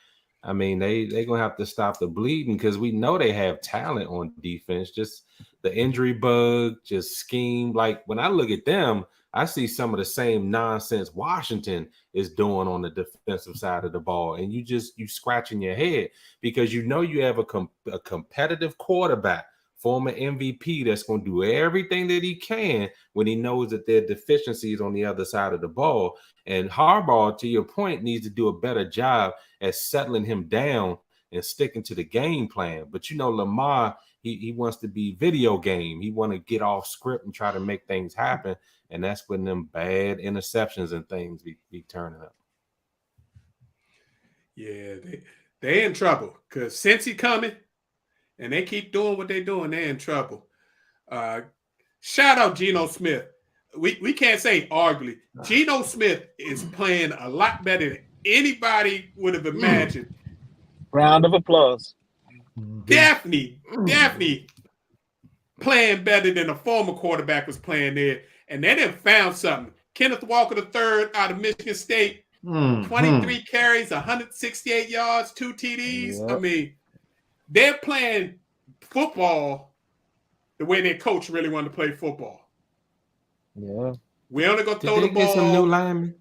Speaker 3: I mean, they're going to have to stop the bleeding because we know they have talent on defense. Just the injury bug, just scheme. Like, when I look at them, I see some of the same nonsense Washington is doing on the defensive side of the ball. And you scratching your head because you know you have a competitive quarterback, former MVP, that's going to do everything that he can when he knows that there are deficiencies on the other side of the ball. And Harbaugh, to your point, needs to do a better job at settling him down and sticking to the game plan. But, you know, Lamar He wants to be video game. He want to get off script and try to make things happen. And that's when them bad interceptions and things be turning up.
Speaker 1: Yeah, they in trouble because since he coming and they keep doing what they're doing, they're in trouble. Shout out Geno Smith. We can't say arguably. Geno Smith is playing a lot better than anybody would have imagined.
Speaker 4: Round of applause.
Speaker 1: Definitely playing better than a former quarterback was playing there. And they done found something. Kenneth Walker III out of Michigan State, 23 carries, 168 yards, 2 TDs.
Speaker 4: Yep.
Speaker 1: I mean, they're playing football the way their coach really wanted to play football.
Speaker 4: Yeah.
Speaker 1: We only gonna
Speaker 3: Did
Speaker 1: throw
Speaker 3: they
Speaker 1: the
Speaker 3: get some new
Speaker 1: ball
Speaker 3: linemen?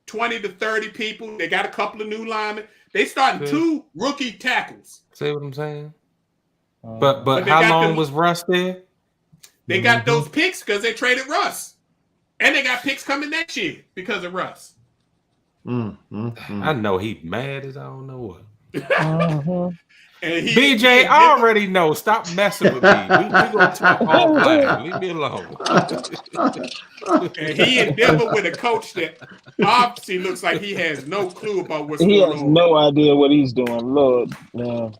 Speaker 1: 20 to 30 people. They got a couple of new linemen. They starting
Speaker 3: Good.
Speaker 1: 2 rookie tackles.
Speaker 3: See what I'm saying?
Speaker 4: But
Speaker 3: But
Speaker 1: they
Speaker 3: how
Speaker 1: got
Speaker 3: long
Speaker 1: them-
Speaker 3: was Russ there?
Speaker 1: They got those picks because they traded Russ. And they got picks coming next year because of Russ.
Speaker 3: I know he mad as I don't know what.
Speaker 1: And
Speaker 3: BJ, I already know. Stop messing with me. We gonna talk offline. Leave me alone.
Speaker 1: And he in Denver with a coach that obviously looks like he has no clue about what's
Speaker 4: he
Speaker 1: going
Speaker 4: has
Speaker 1: on.
Speaker 4: no idea what he's doing. Lord, man.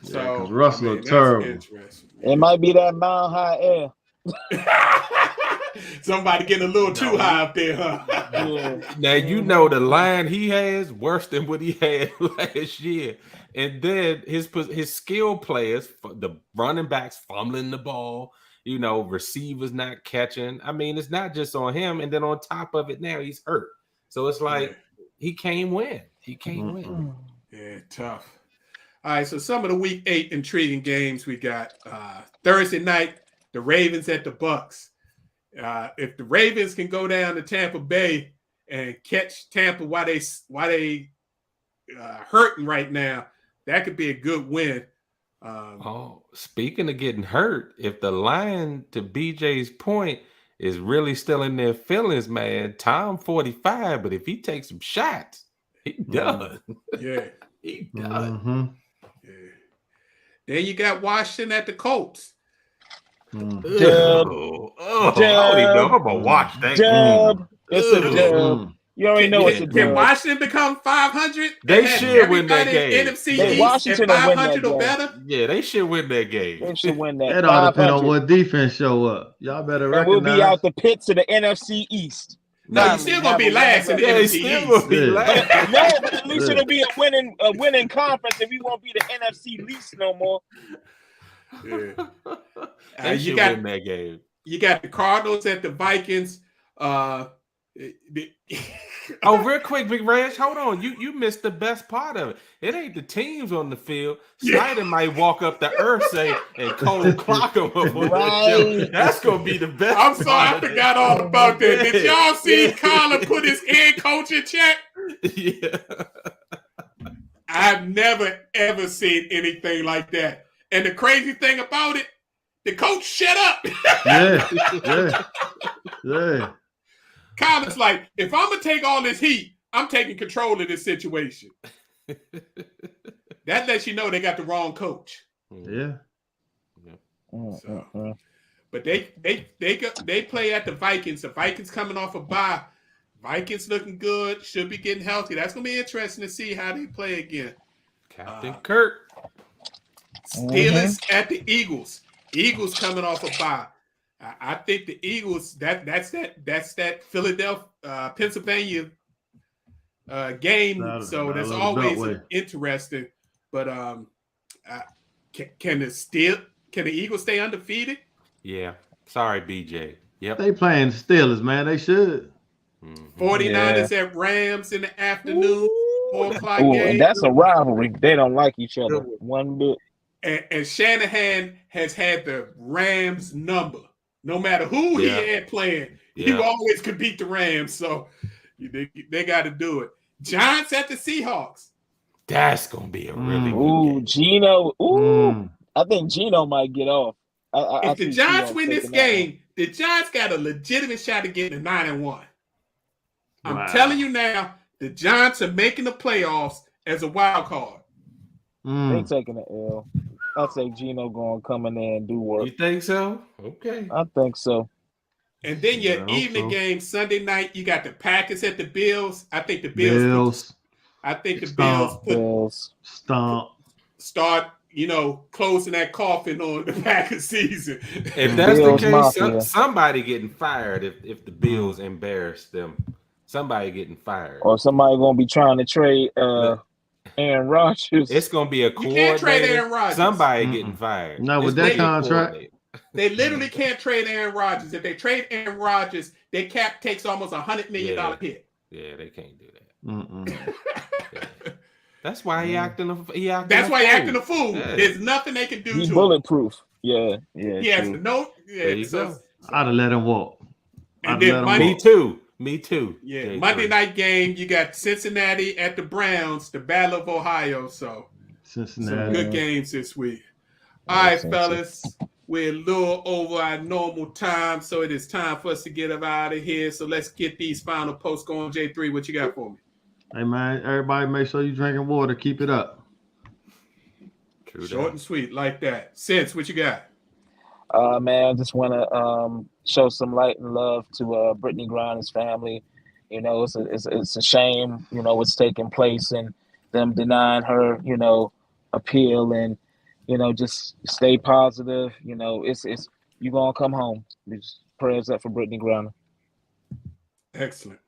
Speaker 1: So
Speaker 2: Russ look
Speaker 1: that's
Speaker 2: terrible.
Speaker 1: interesting.
Speaker 4: It might be that mile high air.
Speaker 1: Somebody getting a little too high up there, huh?
Speaker 4: Yeah.
Speaker 3: Now you know the line he has worse than what he had last year, and then his skill players, the running backs fumbling the ball, receivers not catching. I mean, it's not just on him, and then on top of it, now he's hurt. So it's like he can't win. He can't win.
Speaker 1: Yeah, tough. All right, so some of the Week 8 intriguing games we got. Thursday night, the Ravens at the Bucks. If the Ravens can go down to Tampa Bay and catch Tampa while they hurting right now, that could be a good win.
Speaker 3: Speaking of getting hurt, if the line, to BJ's point, is really still in their feelings, man, Tom 45, but if he takes some shots, he done.
Speaker 1: Yeah.
Speaker 3: He done.
Speaker 1: Yeah. Then you got Washington at the Colts.
Speaker 3: I don't even know if I'm gonna watch that.
Speaker 4: Dub. It's a dub. You already know it's a
Speaker 1: Can
Speaker 4: dub.
Speaker 1: Washington become 500?
Speaker 3: They
Speaker 1: and
Speaker 3: should win that
Speaker 1: everybody in
Speaker 3: game.
Speaker 1: NFC
Speaker 4: They-
Speaker 1: East
Speaker 4: Washington
Speaker 1: at
Speaker 4: will win that
Speaker 1: 500 or
Speaker 4: game.
Speaker 1: better?
Speaker 3: Yeah, they should win that game.
Speaker 4: They should win that.
Speaker 2: That all depend on
Speaker 4: 500.
Speaker 2: what defense show up. Y'all better
Speaker 4: And
Speaker 2: recognize.
Speaker 4: we'll be out the pits of the NFC East.
Speaker 1: No, you're still gonna be last in the
Speaker 3: Yeah, they
Speaker 1: NFC
Speaker 3: still
Speaker 1: East.
Speaker 3: gonna be
Speaker 2: Yeah.
Speaker 3: last.
Speaker 4: No, but at least it'll be a winning conference, and we won't be the NFC least no more.
Speaker 1: Yeah.
Speaker 3: They
Speaker 1: You
Speaker 3: should
Speaker 1: got
Speaker 3: win that game.
Speaker 1: you got the Cardinals at the Vikings.
Speaker 3: Oh, real quick, Big Reg, hold on. You missed the best part of it. It ain't the teams on the field. Snyder might walk up the earth, say, and cold clock him up on that show. That's gonna be the best.
Speaker 1: I'm sorry, I
Speaker 3: part of
Speaker 1: forgot all about that. Did y'all see Colin put his head coach in check?
Speaker 3: Yeah.
Speaker 1: I've never ever seen anything like that. And the crazy thing about it, the coach shut up.
Speaker 2: Yeah.
Speaker 1: Colin's like, if I'm gonna take all this heat, I'm taking control of this situation. That lets you know they got the wrong coach.
Speaker 2: Yeah.
Speaker 1: So, but they play at the Vikings. The Vikings coming off a bye. Vikings looking good. Should be getting healthy. That's gonna be interesting to see how they play again.
Speaker 3: Captain Kirk.
Speaker 1: Steelers at the Eagles. Eagles coming off a bye. I think the Eagles. That's that Philadelphia, Pennsylvania game. So that's always interesting. But can the Eagles stay undefeated?
Speaker 3: Yeah. Sorry, BJ. Yep.
Speaker 2: They playing Steelers, man. They should.
Speaker 1: 49ers at Rams in the afternoon, 4 o'clock
Speaker 4: Ooh,
Speaker 1: game.
Speaker 4: and that's a rivalry. They don't like each other one bit.
Speaker 1: And Shanahan has had the Rams number. No matter who he had playing, he always could beat the Rams. So they got to do it. Giants at the Seahawks.
Speaker 3: That's gonna be a really good
Speaker 4: Ooh,
Speaker 3: game.
Speaker 4: Geno. Ooh, I think Geno might get off.
Speaker 1: If the Giants win this game, the Giants got a legitimate shot at getting 9-1. I'm telling you now, the Giants are making the playoffs as a wild card.
Speaker 4: They taking the L. I say Gino gonna come in there and do work.
Speaker 3: You think so? Okay.
Speaker 4: I think so.
Speaker 1: And then your
Speaker 2: Yeah, I hope
Speaker 1: evening
Speaker 2: so.
Speaker 1: game Sunday night, you got the Packers at the Bills. I think the Bills.
Speaker 2: Bills,
Speaker 1: I think the Bills
Speaker 2: Stomp.
Speaker 4: Bills.
Speaker 2: Stomp.
Speaker 1: start, closing that coffin on the Packers season.
Speaker 3: If that's the
Speaker 4: Bills
Speaker 3: case,
Speaker 4: Mafia.
Speaker 3: somebody getting fired if the Bills embarrass them. Somebody getting fired.
Speaker 4: Or somebody gonna be trying to trade
Speaker 3: Look,
Speaker 4: Aaron Rodgers.
Speaker 3: it's gonna be a
Speaker 1: You can't trade
Speaker 3: coordinator.
Speaker 1: Aaron Rodgers.
Speaker 3: Somebody
Speaker 2: Mm-mm.
Speaker 3: getting fired.
Speaker 2: Not with
Speaker 3: It's
Speaker 2: that
Speaker 3: gonna be a
Speaker 2: contract.
Speaker 3: coordinator.
Speaker 1: They literally can't trade Aaron Rodgers. If they trade Aaron Rodgers, their cap takes almost $100 million hit.
Speaker 3: Yeah, they can't do that.
Speaker 2: Mm-mm.
Speaker 3: Yeah. That's why he acting.
Speaker 1: That's why he's acting a
Speaker 3: fool.
Speaker 1: fool.
Speaker 3: Yeah.
Speaker 1: There's nothing they can do
Speaker 4: He's
Speaker 1: to him.
Speaker 4: bulletproof. Yeah.
Speaker 1: He has
Speaker 4: true.
Speaker 1: no.
Speaker 3: There you go.
Speaker 2: I'd have let him walk.
Speaker 1: And
Speaker 2: I'd
Speaker 1: then
Speaker 2: let him
Speaker 1: Monday-
Speaker 2: walk.
Speaker 3: Me too.
Speaker 1: Yeah,
Speaker 3: J3.
Speaker 1: Monday night game, you got Cincinnati at the Browns, the Battle of Ohio. So some
Speaker 2: Cincinnati.
Speaker 1: good games this week.
Speaker 4: Yeah,
Speaker 1: All right,
Speaker 4: Cincy.
Speaker 1: fellas, we're a little over our normal time, so it is time for us to get up out of here. So let's get these final posts going. J3, what you got for me?
Speaker 2: Hey man, everybody make sure you drinking water. Keep it up.
Speaker 3: True
Speaker 1: Short
Speaker 3: that.
Speaker 1: and sweet, like that. Sense, what you got?
Speaker 4: Man, just want to show some light and love to Brittany Griner's family. It's a shame, what's taking place and them denying her, appeal and, just stay positive. It's you gonna come home. Just prayers up for Brittany Griner.
Speaker 1: Excellent.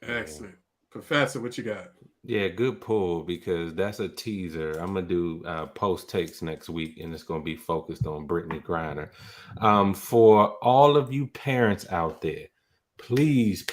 Speaker 1: Professor, what you got?
Speaker 3: Yeah, good pull because that's a teaser. I'm gonna do post takes next week, and it's gonna be focused on Brittany Griner. For all of you parents out there, please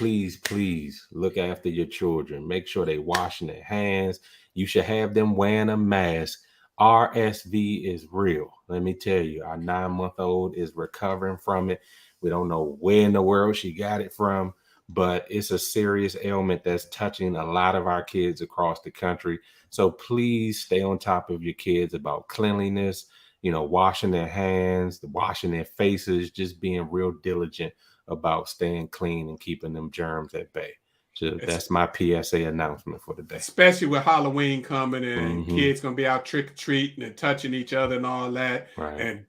Speaker 3: look after your children. Make sure they washing their hands. You should have them wearing a mask. RSV is real. Let me tell you, our 9-month-old is recovering from it. We don't know where in the world she got it from, but it's a serious ailment that's touching a lot of our kids across the country. So please stay on top of your kids about cleanliness, washing their hands, washing their faces, just being real diligent about staying clean and keeping them germs at bay. So that's my PSA announcement for the day.
Speaker 1: Especially with Halloween coming and
Speaker 3: Mhm.
Speaker 1: kids gonna be out trick-or-treating and touching each other and all that.
Speaker 3: Right.
Speaker 1: And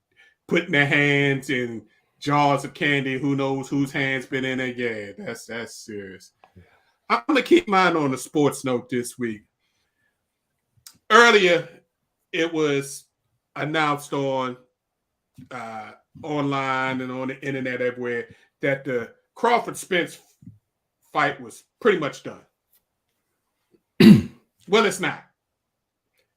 Speaker 1: putting their hands in jars of candy. Who knows whose hands been in it? Yeah, that's serious. I'm gonna keep mine on a sports note this week. Earlier, it was announced on online and on the internet everywhere that the Crawford Spence fight was pretty much done. Well, it's not.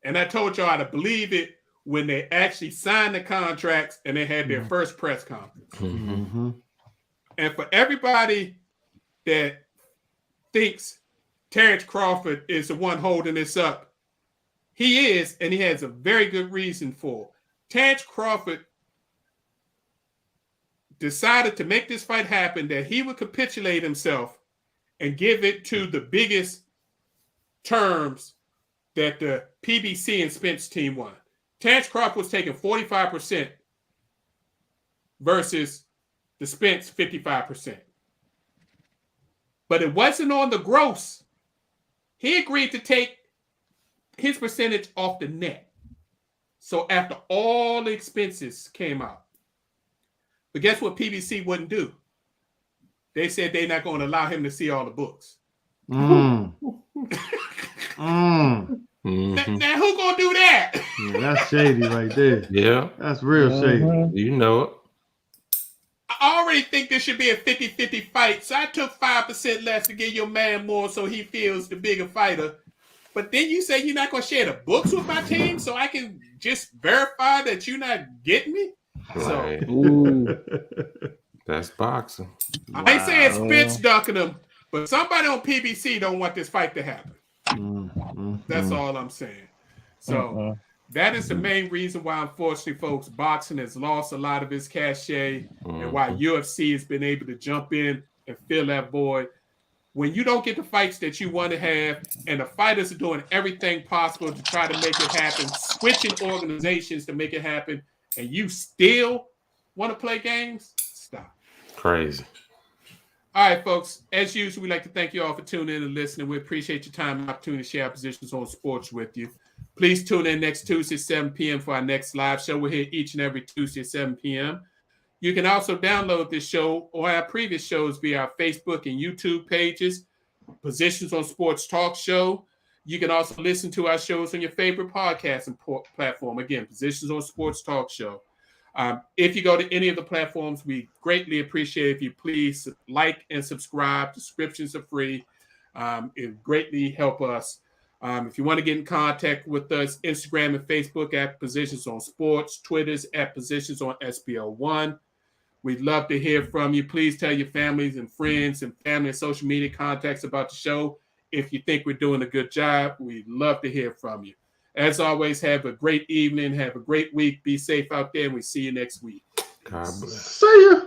Speaker 1: And I told y'all to believe it when they actually signed the contracts and they had their first press conference.
Speaker 2: Mm-hmm.
Speaker 1: And for everybody that thinks Terrence Crawford is the one holding this up, he is, and he has a very good reason for it. Terrence Crawford decided to make this fight happen, that he would capitulate himself and give it to the biggest terms that the PBC and Spence team won. Terrence Crawford was taking 45% versus the Spence 55%. But it wasn't on the gross. He agreed to take his percentage off the net. So after all the expenses came out. But guess what PBC wouldn't do? They said they're not going to allow him to see all the books.
Speaker 2: Mm.
Speaker 3: Mhm.
Speaker 1: Now who going to do that?
Speaker 2: Yeah, that's shady right there.
Speaker 3: Yeah,
Speaker 2: That's real shady.
Speaker 3: you know it.
Speaker 1: I already think this should be a 50-50 fight. So I took 5% less to give your man more so he feels the bigger fighter. But then you say you're not going to share the books with my team so I can just verify that you're not getting me? So
Speaker 3: Right.
Speaker 4: Ooh.
Speaker 3: That's boxing.
Speaker 1: I ain't saying Spence ducking him, but somebody on PBC don't want this fight to happen. That's all I'm saying. So that is the main reason why, unfortunately, folks, boxing has lost a lot of its cachet and why UFC has been able to jump in and fill that void. When you don't get the fights that you want to have and the fighters are doing everything possible to try to make it happen, switching organizations to make it happen, and you still want to play games, stop.
Speaker 3: Crazy.
Speaker 1: All right, folks. As usual, we'd like to thank you all for tuning in and listening. We appreciate your time and opportunity to share our positions on sports with you. Please tune in next Tuesday, 7 p.m. for our next live show. We're here each and every Tuesday at 7 p.m. You can also download this show or our previous shows via our Facebook and YouTube pages, Positions on Sports Talk Show. You can also listen to our shows on your favorite podcasting platform. Again, Positions on Sports Talk Show. If you go to any of the platforms, we greatly appreciate if you please like and subscribe. Subscriptions are free. It greatly help us. If you want to get in contact with us, Instagram and Facebook at Positions on Sports, Twitter's at Positions on SPL1. We'd love to hear from you. Please tell your families and friends and family and social media contacts about the show. If you think we're doing a good job, we'd love to hear from you. As always, have a great evening. Have a great week. Be safe out there, and we see you next week.
Speaker 3: God bless.
Speaker 2: See ya.